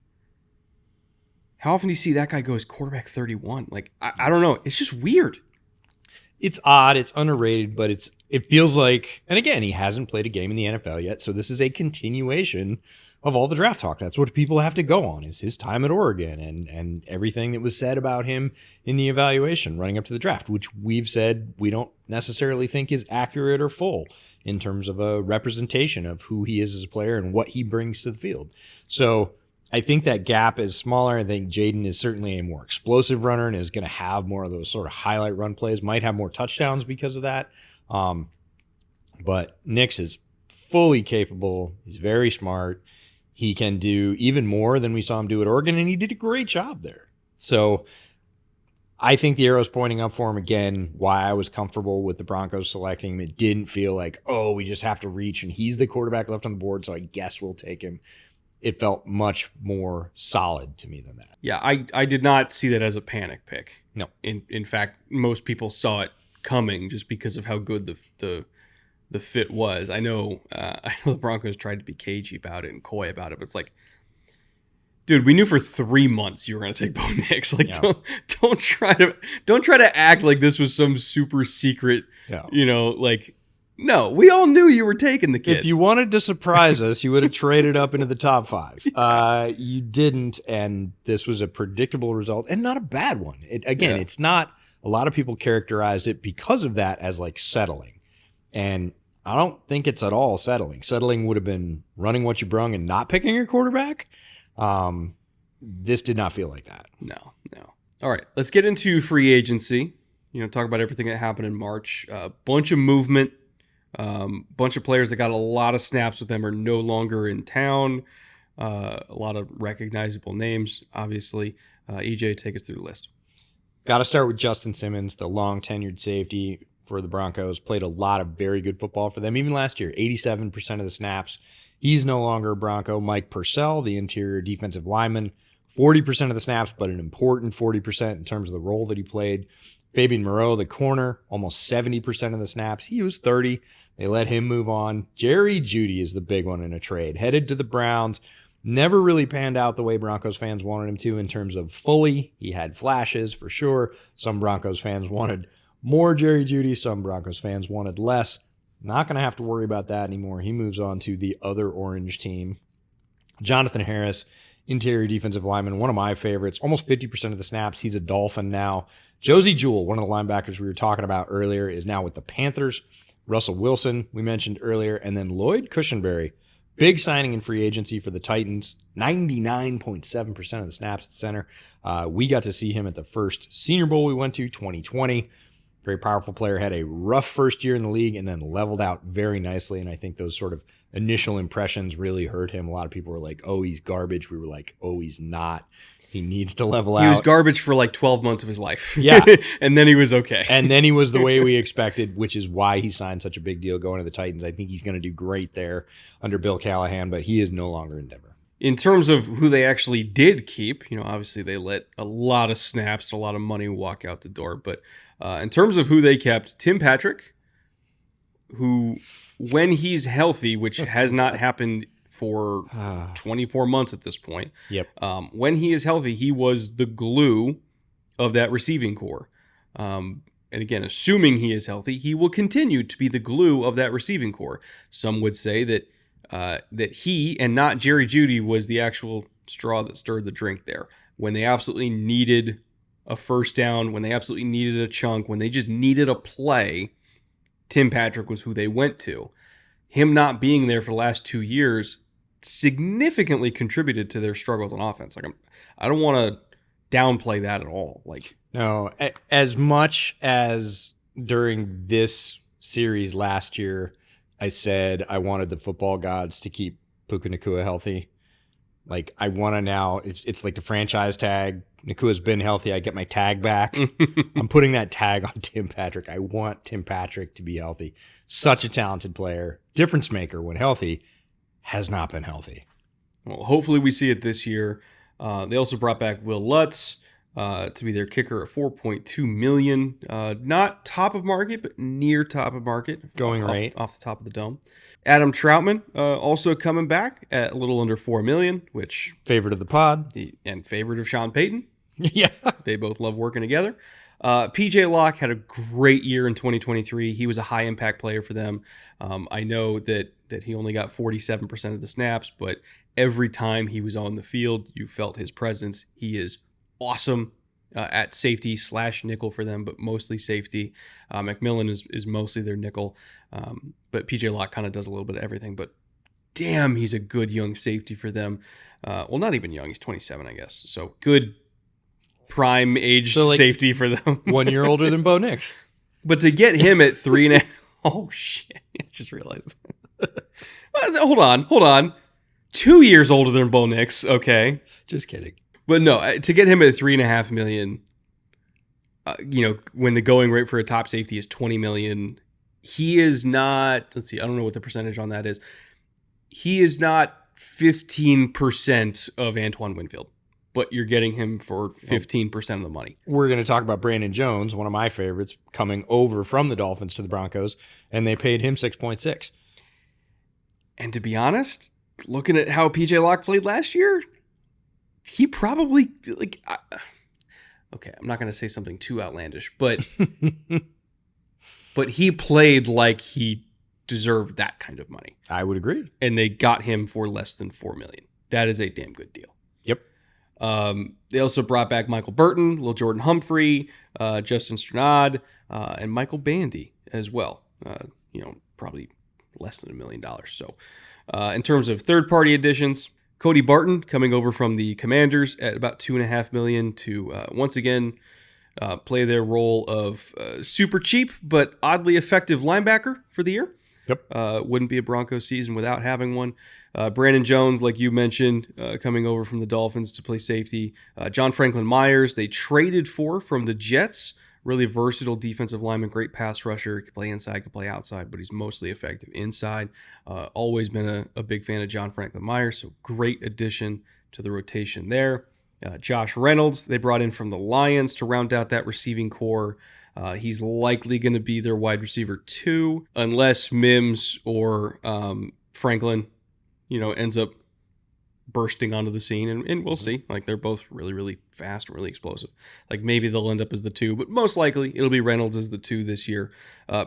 How often do you see that guy go as quarterback 31? Like, I don't know. It's just weird. It's odd, it's underrated, but it feels like, and again, he hasn't played a game in the NFL yet, so this is a continuation of all the draft talk. That's what people have to go on, is his time at Oregon and everything that was said about him in the evaluation running up to the draft, which we've said we don't necessarily think is accurate or full in terms of a representation of who he is as a player and what he brings to the field. So I think that gap is smaller. I think Jaden is certainly a more explosive runner and is going to have more of those sort of highlight run plays, might have more touchdowns because of that. But Nix is fully capable. He's very smart. He can do even more than we saw him do at Oregon, and he did a great job there. So I think the arrow's pointing up for him again, why I was comfortable with the Broncos selecting him. It didn't feel like, oh, we just have to reach, and he's the quarterback left on the board, so I guess we'll take him. It felt much more solid to me than that. Yeah, I did not see that as a panic pick. No. In fact, most people saw it coming just because of how good the fit was. I know the Broncos tried to be cagey about it and coy about it, but it's like, dude, we knew for 3 months you were going to take Bo Nix. Like, Yeah. don't try to act like this was some super secret. No. Like, no, we all knew you were taking the kid. If you wanted to surprise us, you would have traded up into the top 5. You didn't, and this was a predictable result and not a bad one. It's not, a lot of people characterized it because of that as like settling. And I don't think it's at all settling. Settling would have been running what you brung and not picking your quarterback. This did not feel like that. No. All right, let's get into free agency. Talk about everything that happened in March. Bunch of movement. Bunch of players that got a lot of snaps with them are no longer in town. A lot of recognizable names, obviously. EJ, take us through the list. Got to start with Justin Simmons, the long tenured safety for the Broncos. Played a lot of very good football for them. Even last year, 87% of the snaps. He's no longer a Bronco. Mike Purcell, the interior defensive lineman, 40% of the snaps, but an important 40% in terms of the role that he played. Fabian Moreau, the corner, almost 70% of the snaps. He was 30. They let him move on. Jerry Jeudy is the big one in a trade. Headed to the Browns. Never really panned out the way Broncos fans wanted him to in terms of fully. He had flashes for sure. Some Broncos fans wanted more Jerry Jeudy. Some Broncos fans wanted less. Not going to have to worry about that anymore. He moves on to the other orange team. Jonathan Harris, interior defensive lineman, one of my favorites. Almost 50% of the snaps. He's a Dolphin now. Josie Jewell, one of the linebackers we were talking about earlier, is now with the Panthers. Russell Wilson, we mentioned earlier. And then Lloyd Cushenberry, big signing in free agency for the Titans. 99.7% of the snaps at center. We got to see him at the first Senior Bowl we went to, 2020. Very powerful player, had a rough first year in the league and then leveled out very nicely. And I think those sort of initial impressions really hurt him. A lot of people were like, oh, he's garbage. We were like, oh, he's not. He needs to level out. He was garbage for like 12 months of his life. Yeah. And then he was okay. And then he was the way we expected, which is why he signed such a big deal going to the Titans. I think he's going to do great there under Bill Callahan, but he is no longer in Denver. In terms of who they actually did keep, obviously they let a lot of snaps, a lot of money walk out the door. But in terms of who they kept, Tim Patrick, who, when he's healthy, which has not happened for 24 months at this point. Yep. When he is healthy, he was the glue of that receiving core. And again, assuming he is healthy, he will continue to be the glue of that receiving core. Some would say that that he and not Jerry Jeudy was the actual straw that stirred the drink there. When they absolutely needed a first down, when they absolutely needed a chunk, when they just needed a play, Tim Patrick was who they went to. Him not being there for the last 2 years significantly contributed to their struggles on offense. Like, I don't want to downplay that at all. Like, no, as much as during this series last year, I said I wanted the football gods to keep Puka Nacua healthy. Like, I want to now, it's like the franchise tag. Nakua's been healthy. I get my tag back. I'm putting that tag on Tim Patrick. I want Tim Patrick to be healthy. Such a talented player. Difference maker when healthy. Has not been healthy. Well, hopefully we see it this year. They also brought back Will Lutz. to be their kicker at $4.2 million. Not top of market, but near top of market. Going right off the top of the dome. Adam Troutman also coming back at a little under $4 million, which favorite of the pod and favorite of Sean Payton. Yeah, they both love working together. PJ Locke had a great year in 2023. He was a high impact player for them. I know that he only got 47% of the snaps, but every time he was on the field, you felt his presence. He is awesome at safety / nickel for them, but mostly safety. McMillan is mostly their nickel, but PJ Locke kind of does a little bit of everything. But damn, he's a good young safety for them. Well, not even young. He's 27, I guess. So good prime age safety for them. 1 year older than Bo Nix. But to get him at 3.5, oh shit! I just realized that. Hold on. 2 years older than Bo Nix. Okay, just kidding. But no, to get him at $3.5 million, when the going rate for a top safety is $20 million, he is not. Let's see. I don't know what the percentage on that is. He is not 15% of Antoine Winfield. But you're getting him for 15% of the money. We're going to talk about Brandon Jones, one of my favorites, coming over from the Dolphins to the Broncos, and they paid him 6.6. And to be honest, looking at how PJ Locke played last year, he probably okay, I'm not going to say something too outlandish, but but he played like he deserved that kind of money. I would agree. And they got him for less than $4 million. That is a damn good deal. Yep. They also brought back Michael Burton, Lil Jordan Humphrey, Justin Strnad, and Michael Bandy as well. Probably less than $1 million. So in terms of third-party additions, Cody Barton coming over from the Commanders at about $2.5 million to once again play their role of super cheap but oddly effective linebacker for the year. Yep. Wouldn't be a Broncos season without having one. Brandon Jones, like you mentioned, coming over from the Dolphins to play safety. John Franklin Myers, they traded for from the Jets. Really versatile defensive lineman, great pass rusher. Could play inside, could play outside, but he's mostly effective inside. Always been a big fan of John Franklin Myers, so great addition to the rotation there. Josh Reynolds, they brought in from the Lions to round out that receiving core. He's likely going to be their wide receiver 2, unless Mims or Franklin, ends up bursting onto the scene, and we'll see. Like, they're both really, really fast and really explosive. Like, maybe they'll end up as the 2, but most likely it'll be Reynolds as the 2 this year.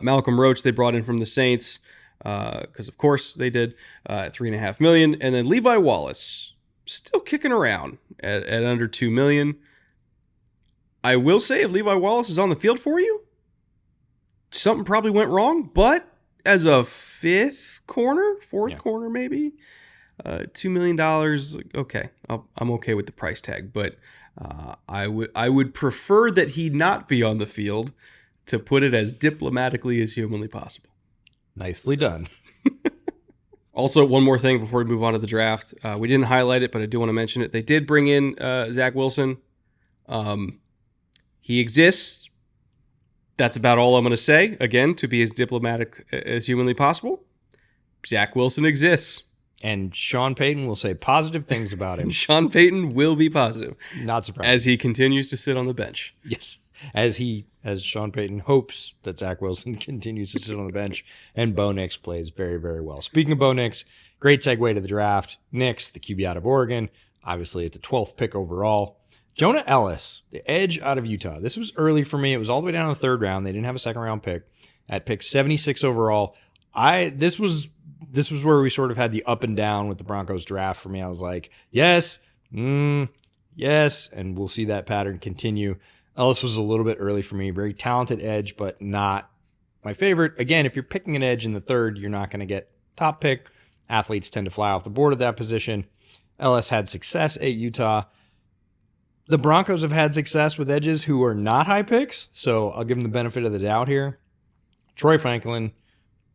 Malcolm Roach, they brought in from the Saints, because of course they did, at $3.5 million. And then Levi Wallace, still kicking around at under $2 million. I will say, if Levi Wallace is on the field for you, something probably went wrong, but as a fourth corner maybe, $2 million, okay, I'm okay with the price tag, but I would prefer that he not be on the field, to put it as diplomatically as humanly possible. Nicely done. Also, one more thing before we move on to the draft. We didn't highlight it, but I do want to mention it. They did bring in Zach Wilson. He exists. That's about all I'm going to say. Again, to be as diplomatic as humanly possible, Zach Wilson exists. And Sean Payton will say positive things about him. Sean Payton will be positive. Not surprised. As he continues to sit on the bench. Yes. As Sean Payton hopes that Zach Wilson continues to sit on the bench and Bo Nix plays very, very well. Speaking of Bo Nix, great segue to the draft. Nix, the QB out of Oregon, obviously at the 12th pick overall. Jonah Ellis, the edge out of Utah. This was early for me. It was all the way down in the 3rd round. They didn't have a 2nd round pick. At pick 76 overall, this was where we sort of had the up and down with the Broncos draft for me. I was like, yes, yes, and we'll see that pattern continue. Ellis was a little bit early for me. Very talented edge, but not my favorite. Again, if you're picking an edge in the 3rd, you're not going to get top pick. Athletes tend to fly off the board at that position. Ellis had success at Utah. The Broncos have had success with edges who are not high picks, so I'll give them the benefit of the doubt here. Troy Franklin,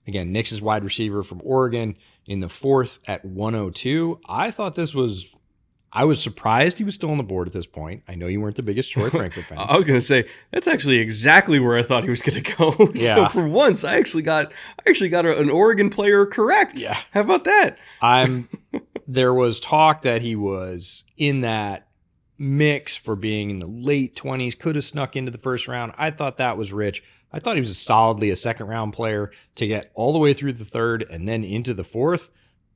again, Nix's wide receiver from Oregon in the 4th at 102. I was surprised he was still on the board at this point. I know you weren't the biggest Troy Franklin fan. I was going to say, that's actually exactly where I thought he was going to go. Yeah. So for once, I actually got an Oregon player correct. Yeah. How about that? There was talk that he was in that mix for being in the late 20s, could have snuck into the first round. I thought that was rich. I thought he was solidly a second round player. To get all the way through the third and then into the fourth,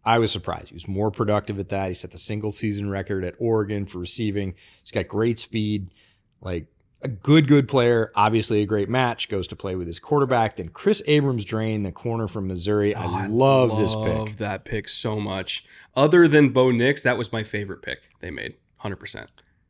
I was surprised. He was more productive at that. He set the single season record at Oregon for receiving. He's got great speed, like a good player. Obviously a great match. Goes to play with his quarterback. Then Chris Abrams-Draine, the corner from Missouri. I love this pick. Love that pick so much. Other than Bo Nix, that was my favorite pick they made. 100%.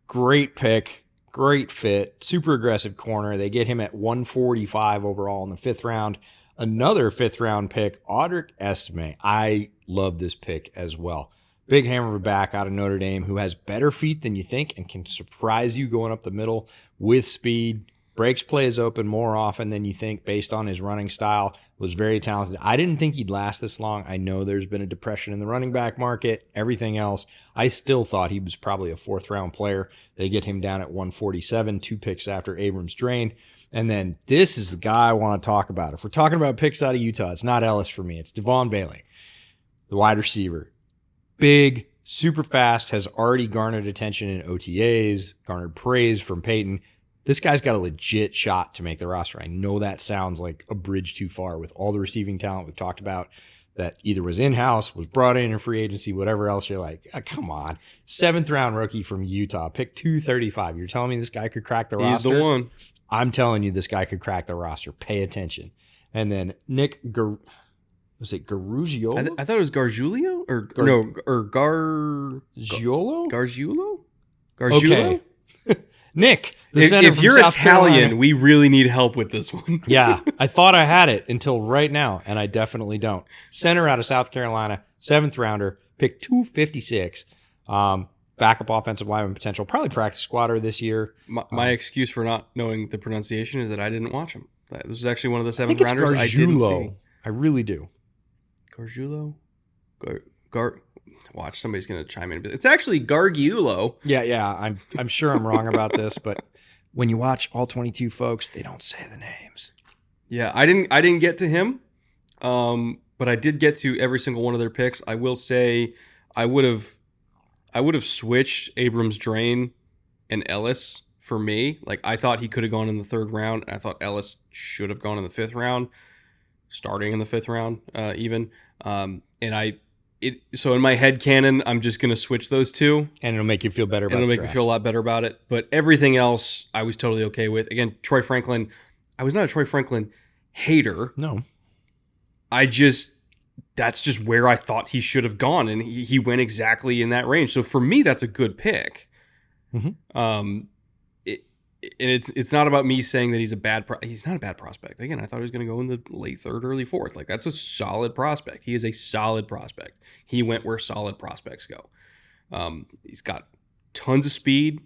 Great pick. Great fit. Super aggressive corner. They get him at 145 overall in the fifth round. Another fifth round pick, Audric Estime. I love this pick as well. Big hammer of a back out of Notre Dame who has better feet than you think and can surprise you going up the middle with speed. Breaks plays open more often than you think based on his running style. Was very talented. I didn't think he'd last this long. I know there's been a depression in the running back market, everything else. I still thought he was probably a fourth round player. They get him down at 147, 2 picks after Abrams-Draine. And then this is the guy I want to talk about. If we're talking about picks out of Utah, it's not Ellis for me. It's Devon Bailey, the wide receiver. Big, super fast, has already garnered attention in OTAs, garnered praise from Peyton. This guy's got a legit shot to make the roster. I know that sounds like a bridge too far with all the receiving talent we've talked about that either was in-house, was brought in free agency, whatever else. You're like, oh, come on. 7th round rookie from Utah, pick 235. You're telling me this guy could crack the roster? He's the one. I'm telling you this guy could crack the roster. Pay attention. And then Nick, was it Gargiulo? I thought it was Gargiulo or Giolo? Gargiulo? Okay. Nick, the center if from you're South Italian, Carolina. we really need help with this one. Yeah, I thought I had it until right now, and I definitely don't. Center out of South Carolina, 7th rounder, pick 256. Backup offensive lineman potential, probably practice squatter this year. My excuse for not knowing the pronunciation is that I didn't watch him. This was actually one of the I 7th think it's rounders I didn't Gargiulo. see. I really do. Gargiulo? Watch, somebody's going to chime in. It's actually Gargiulo. Yeah. I'm sure I'm wrong about this, but when you watch all 22 folks, they don't say the names. Yeah, I didn't get to him, but I did get to every single one of their picks. I will say I would have switched Abrams-Draine and Ellis for me. Like, I thought he could have gone in the 3rd round. I thought Ellis should have gone in the 5th round, starting in the 5th round even. So in my head canon, I'm just going to switch those two. And it'll make you feel better about It'll the make me draft. feel a lot better about it. But everything else, I was totally okay with. Again, Troy Franklin, I was not a Troy Franklin hater. No. That's just where I thought he should have gone. And he went exactly in that range. So for me, that's a good pick. Mm-hmm. It's not about me saying that he's he's not a bad prospect. Again, I thought he was going to go in the late 3rd, early 4th. Like, that's a solid prospect. He is a solid prospect. He went where solid prospects go. He's got tons of speed.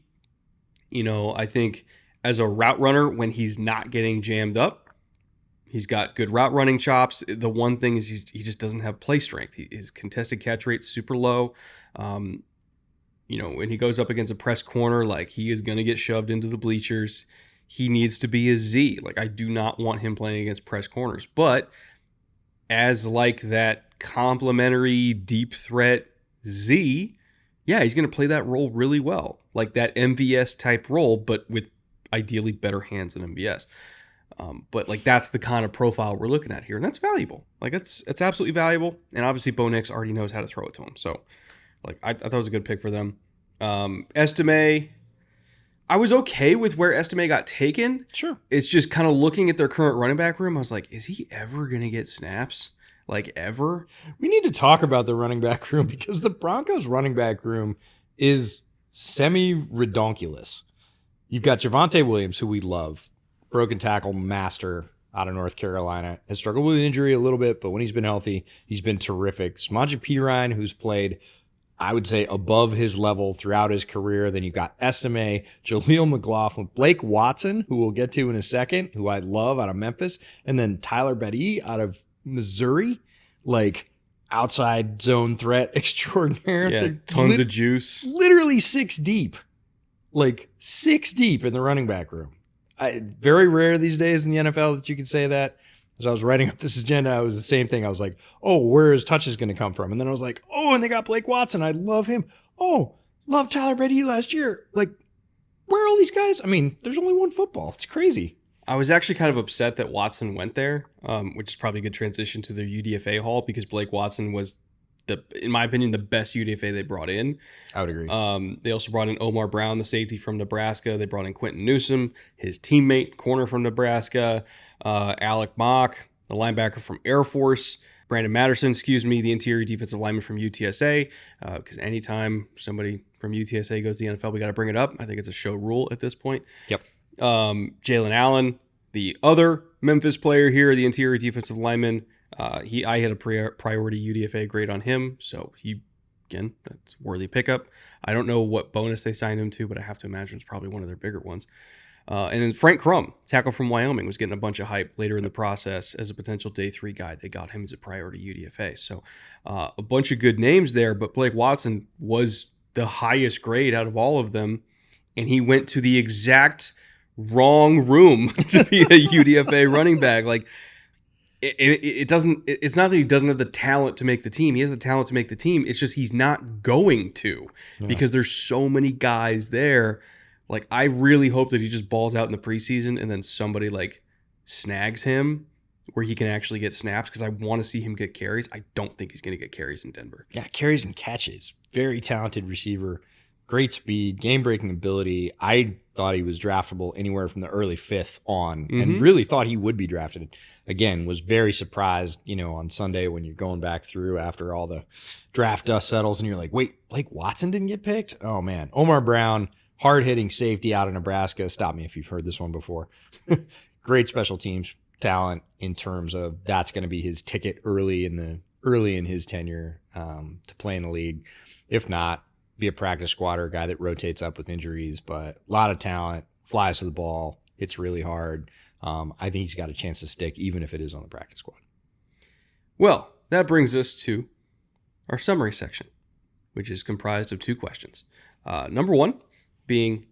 I think as a route runner, when he's not getting jammed up, he's got good route running chops. The one thing is he just doesn't have play strength. His contested catch rate's super low. When he goes up against a press corner, like, he is going to get shoved into the bleachers. He needs to be a Z. Like, I do not want him playing against press corners. But as like that complementary deep threat Z, yeah, he's going to play that role really well. Like that MVS type role, but with ideally better hands than MVS. But like, that's the kind of profile we're looking at here. And that's valuable. Like, it's absolutely valuable. And obviously Bo Nix already knows how to throw it to him. So like, I thought it was a good pick for them. Estime, I was okay with where Estime got taken. Sure. It's just kind of looking at their current running back room. I was like, is he ever going to get snaps? Like, ever? We need to talk about the running back room because the Broncos running back room is semi-redonkulous. You've got Javonte Williams, who we love, broken tackle master out of North Carolina, has struggled with injury a little bit, but when he's been healthy, he's been terrific. Samaje Perine, who's played, I would say, above his level throughout his career. Then you've got Estime, Jaleel McLaughlin, Blake Watson, who we'll get to in a second, who I love, out of Memphis, and then Tyler Badie out of Missouri, like outside zone threat extraordinaire. Yeah, They're tons of juice. literally 6 deep, like 6 deep in the running back room. Very rare these days in the NFL that you can say that. As I was writing up this agenda, it was the same thing. I was like, oh, where is touches going to come from? And then I was like, oh, and they got Blake Watson. I love him. Oh, Loved Tyler Beatty last year. Like, where are all these guys? I mean, there's only one football. It's crazy. I was actually kind of upset that Watson went there, which is probably a good transition to their UDFA haul because Blake Watson was, in my opinion, the best UDFA they brought in. I would agree. They also brought in Omar Brown, the safety from Nebraska. They brought in Quentin Newsom, his teammate, corner from Nebraska. Alec Mock, the linebacker from Air Force. Brandon Matterson, the interior defensive lineman from UTSA. Because anytime somebody from UTSA goes to the NFL, we got to bring it up. I think it's a show rule at this point. Yep. Jalen Allen, the other Memphis player here, the interior defensive lineman. I had a priority UDFA grade on him, so again, that's a worthy pickup. I don't know what bonus they signed him to, but I have to imagine it's probably one of their bigger ones. And then Frank Crum, tackle from Wyoming, was getting a bunch of hype later in the process as a potential day 3 guy. They got him as a priority UDFA. So a bunch of good names there, but Blake Watson was the highest grade out of all of them, and he went to the exact wrong room to be a UDFA running back. Like, it's not that he doesn't have the talent to make the team. He has the talent to make the team. It's just he's not going to because there's so many guys there. Like, I really hope that he just balls out in the preseason and then somebody like snags him where he can actually get snaps because I want to see him get carries. I don't think he's going to get carries in Denver. Yeah, carries and catches. Very talented receiver. Great speed, game-breaking ability. I thought he was draftable anywhere from the early 5th on and really thought he would be drafted. Again, was very surprised, on Sunday when you're going back through after all the draft dust settles and you're like, wait, Blake Watson didn't get picked? Oh, man. Omar Brown, hard-hitting safety out of Nebraska. Stop me if you've heard this one before. Great special teams talent in terms of that's going to be his ticket early in his tenure to play in the league. If not, be a practice squatter, guy that rotates up with injuries, but a lot of talent, flies to the ball, hits really hard. I think he's got a chance to stick, even if it is on the practice squad. Well, that brings us to our summary section, which is comprised of 2 questions. Number 1 being,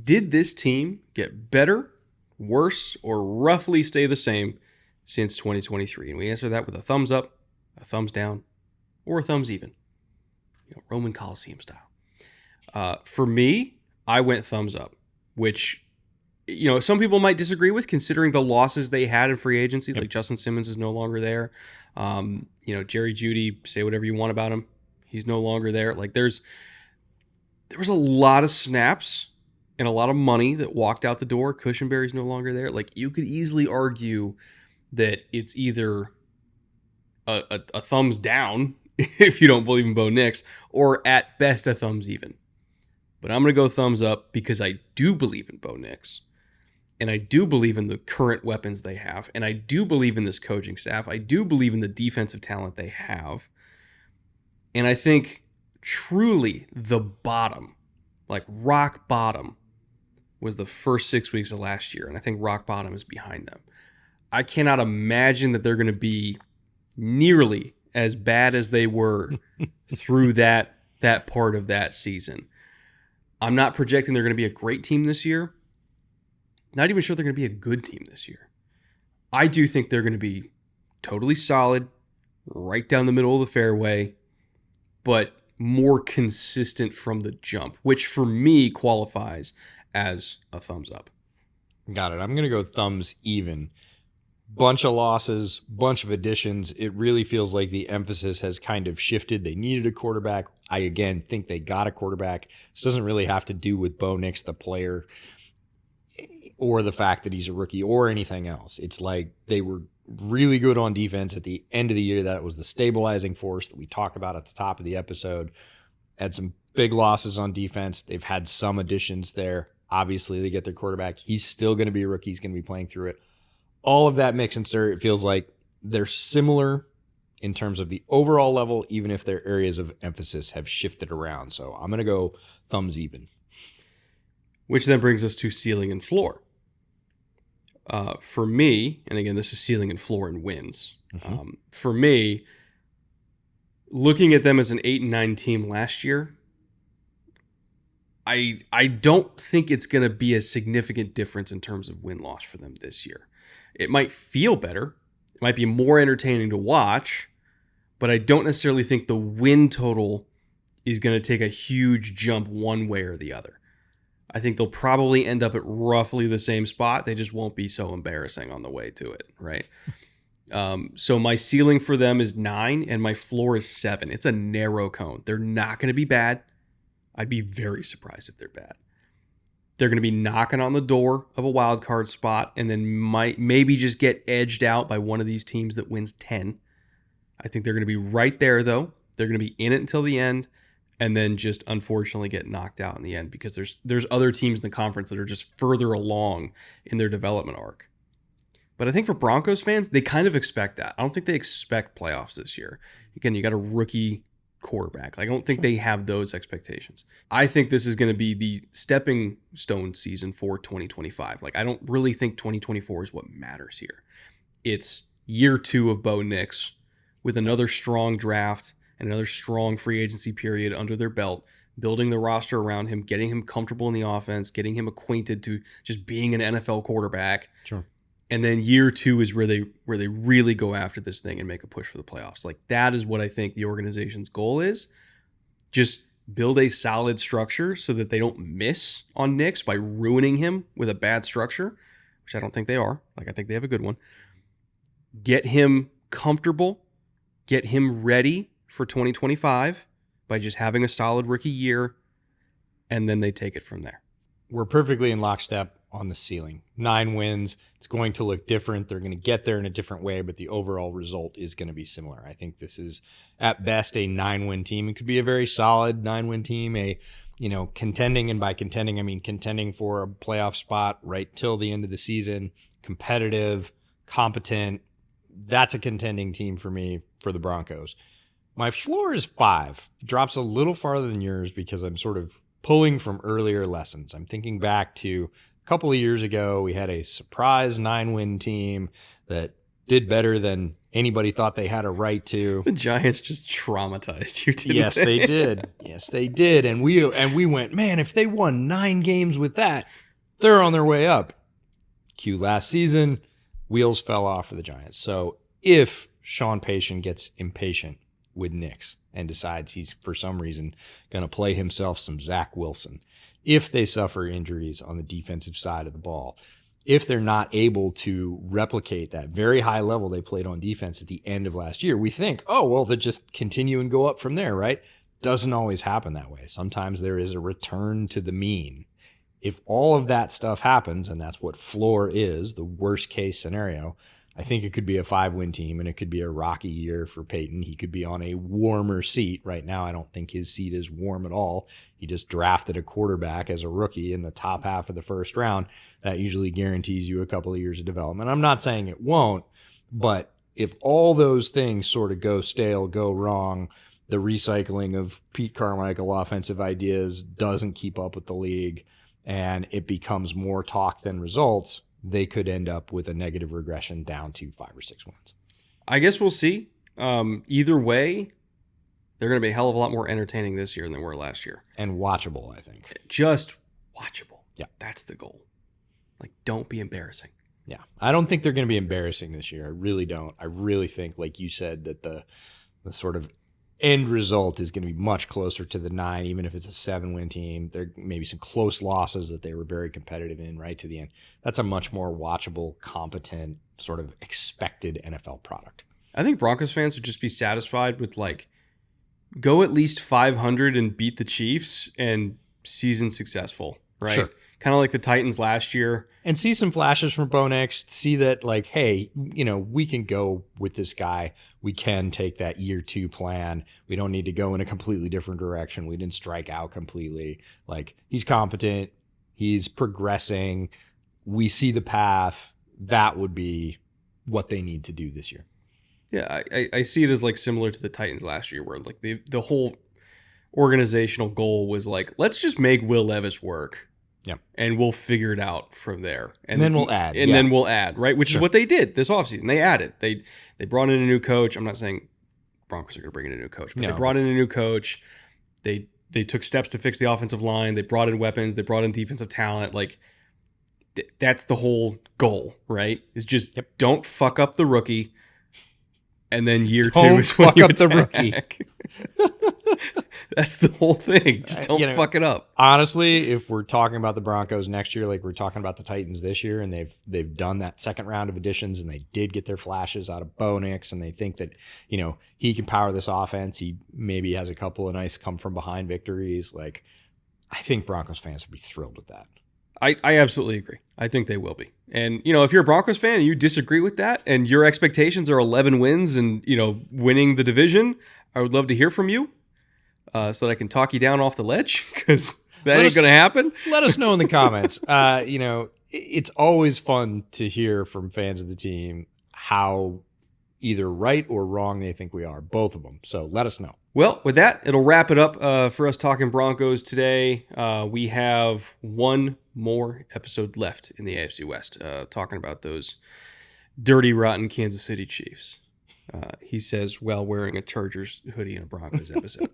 did this team get better, worse, or roughly stay the same since 2023? And we answer that with a thumbs up, a thumbs down, or a thumbs even. Roman Coliseum style. For me, I went thumbs up, which, some people might disagree with considering the losses they had in free agency. Like Justin Simmons is no longer there. Jerry Jeudy, say whatever you want about him. He's no longer there. Like there was a lot of snaps and a lot of money that walked out the door. Cushenberry's no longer there. Like, you could easily argue that it's either a thumbs down if you don't believe in Bo Nix, or at best a thumbs even. But I'm going to go thumbs up because I do believe in Bo Nix, and I do believe in the current weapons they have, and I do believe in this coaching staff. I do believe in the defensive talent they have. And I think truly the bottom, like rock bottom, was the first 6 weeks of last year, and I think rock bottom is behind them. I cannot imagine that they're going to be nearly as bad as they were through that part of that season. I'm not projecting they're going to be a great team this year. Not even sure they're going to be a good team this year. I do think they're going to be totally solid, right down the middle of the fairway, but more consistent from the jump, which for me qualifies as a thumbs up. Got it. I'm going to go thumbs even. Bunch of losses, bunch of additions. It really feels like the emphasis has kind of shifted. They needed a quarterback. I, again, think they got a quarterback. This doesn't really have to do with Bo Nix, the player, or the fact that he's a rookie or anything else. It's like they were really good on defense at the end of the year. That was the stabilizing force that we talked about at the top of the episode. Had some big losses on defense. They've had some additions there. Obviously, they get their quarterback. He's still going to be a rookie. He's going to be playing through it. All of that mix and stir, it feels like they're similar in terms of the overall level, even if their areas of emphasis have shifted around. So I'm going to go thumbs even. Which then brings us to ceiling and floor. For me, and again, this is ceiling and floor and wins. For me, looking at them as an 8-9 team last year, I don't think it's going to be a significant difference in terms of win-loss for them this year. It might feel better. It might be more entertaining to watch, but I don't necessarily think the win total is going to take a huge jump one way or the other. I think they'll probably end up at roughly the same spot. They just won't be so embarrassing on the way to it, right? So my ceiling for them is 9 and my floor is 7. It's a narrow cone. They're not going to be bad. I'd be very surprised if they're bad. They're going to be knocking on the door of a wild card spot and then might maybe just get edged out by one of these teams that wins 10. I think they're going to be right there, though. They're going to be in it until the end and then just unfortunately get knocked out in the end because there's other teams in the conference that are just further along in their development arc. But I think for Broncos fans, they kind of expect that. I don't think they expect playoffs this year. Again, you got a rookie quarterback. Like, I don't think they have those expectations. I think this is going to be the stepping stone season for 2025. Like, I don't really think 2024 is what matters here. It's year 2 of Bo Nix with another strong draft and another strong free agency period under their belt, building the roster around him, getting him comfortable in the offense, getting him acquainted to just being an NFL quarterback. Sure. And then year 2 is where they really go after this thing and make a push for the playoffs. Like, that is what I think the organization's goal is. Just build a solid structure so that they don't miss on Nix by ruining him with a bad structure, which I don't think they are. Like, I think they have a good one. Get him comfortable, get him ready for 2025 by just having a solid rookie year, and then they take it from there. We're perfectly in lockstep on the ceiling. 9 wins. It's going to look different. They're going to get there in a different way, but the overall result is going to be similar. I think this is at best a 9-win team. It could be a very solid 9-win team, contending, and by contending, I mean contending for a playoff spot right till the end of the season, competitive, competent. That's a contending team for me for the Broncos. My floor is 5. It drops a little farther than yours because I'm sort of pulling from earlier lessons. I'm thinking back to a couple of years ago, we had a surprise 9-win team that did better than anybody thought they had a right to. The Giants just traumatized you, didn't Yes, they did. Yes, they did. And we went, man, if they won 9 games with that, they're on their way up. Cue last season, wheels fell off for the Giants. So if Sean Payton gets impatient with Nix and decides he's, for some reason, going to play himself some Zach Wilson, if they suffer injuries on the defensive side of the ball, if they're not able to replicate that very high level they played on defense at the end of last year, we think, oh, well, they'll just continue and go up from there, right? Doesn't always happen that way. Sometimes there is a return to the mean. If all of that stuff happens, and that's what floor is, the worst case scenario, I think it could be a 5-win team, and it could be a rocky year for Peyton. He could be on a warmer seat. Right now, I don't think his seat is warm at all. He just drafted a quarterback as a rookie in the top half of the first round. That usually guarantees you a couple of years of development. I'm not saying it won't, but if all those things sort of go stale, go wrong, the recycling of Pete Carmichael offensive ideas doesn't keep up with the league, and it becomes more talk than results, they could end up with a negative regression down to 5 or 6 wins. I guess we'll see. Either way, they're going to be a hell of a lot more entertaining this year than they were last year. And watchable, I think. Just watchable. Yeah. That's the goal. Like, don't be embarrassing. Yeah. I don't think they're going to be embarrassing this year. I really don't. I really think, like you said, that the sort of end result is going to be much closer to the 9, even if it's a 7-win team. There may be some close losses that they were very competitive in right to the end. That's a much more watchable, competent, sort of expected NFL product. I think Broncos fans would just be satisfied with, like, go at least 500 and beat the Chiefs and season successful, right? Sure. Kind of like the Titans last year. And see some flashes from Bo Nix, see that, like, hey, we can go with this guy. We can take that year 2 plan. We don't need to go in a completely different direction. We didn't strike out completely. Like, he's competent. He's progressing. We see the path. That would be what they need to do this year. Yeah, I see it as, like, similar to the Titans last year where, like, the whole organizational goal was, like, let's just make Will Levis work. Yeah. And we'll figure it out from there. And then we'll add. And then we'll add, right? Which Sure. is what they did this offseason. They added. They brought in a new coach. I'm not saying Broncos are going to bring in a new coach, but No. they brought in a new coach. They took steps to fix the offensive line. They brought in weapons. They brought in defensive talent. Like, that's the whole goal, right? Is just don't fuck up the rookie. And then year 2 is when fuck you up the attack. rookie. That's the whole thing. Just don't fuck it up. Honestly, if we're talking about the Broncos next year, like we're talking about the Titans this year, and they've done that second round of additions, and they did get their flashes out of Bo Nix, and they think that, he can power this offense. He maybe has a couple of nice come from behind victories. Like, I think Broncos fans would be thrilled with that. I absolutely agree. I think they will be. And, if you're a Broncos fan and you disagree with that and your expectations are 11 wins and, winning the division, I would love to hear from you so that I can talk you down off the ledge, because that ain't going to happen. Let us know in the comments. It's always fun to hear from fans of the team how either right or wrong they think we are, both of them. So let us know. Well, with that, it'll wrap it up for us talking Broncos today. We have one more episode left in the AFC West, talking about those dirty, rotten Kansas City Chiefs. He says while wearing a Chargers hoodie in a Broncos episode.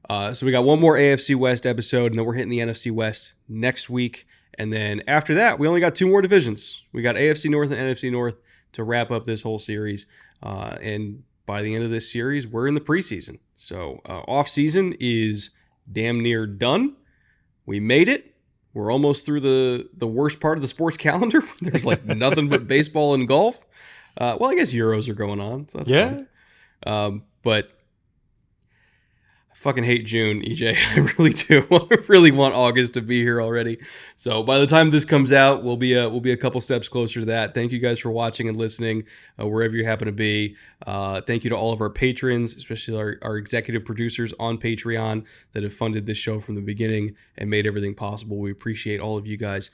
So we got one more AFC West episode, and then we're hitting the NFC West next week. And then after that, we only got two more divisions. We got AFC North and NFC North to wrap up this whole series. And by the end of this series, we're in the preseason. So off season is damn near done. We made it. We're almost through the worst part of the sports calendar. There's like nothing but baseball and golf. Well, I guess Euros are going on, so that's fine. But I fucking hate June, EJ. I really do. I really want August to be here already. So by the time this comes out, we'll be a couple steps closer to that. Thank you guys for watching and listening, wherever you happen to be. Thank you to all of our patrons, especially our executive producers on Patreon that have funded this show from the beginning and made everything possible. We appreciate all of you guys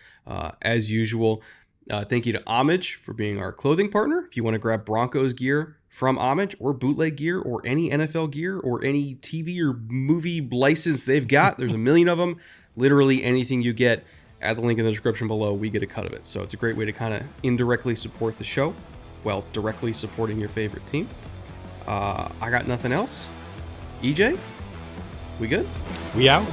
as usual. Thank you to Homage for being our clothing partner. If you want to grab Broncos gear from Homage, or bootleg gear, or any NFL gear, or any TV or movie license they've got, there's a million of them. Literally anything you get, add the link in the description below. We get a cut of it. So it's a great way to kind of indirectly support the show while directly supporting your favorite team. I got nothing else. EJ, we good? We out.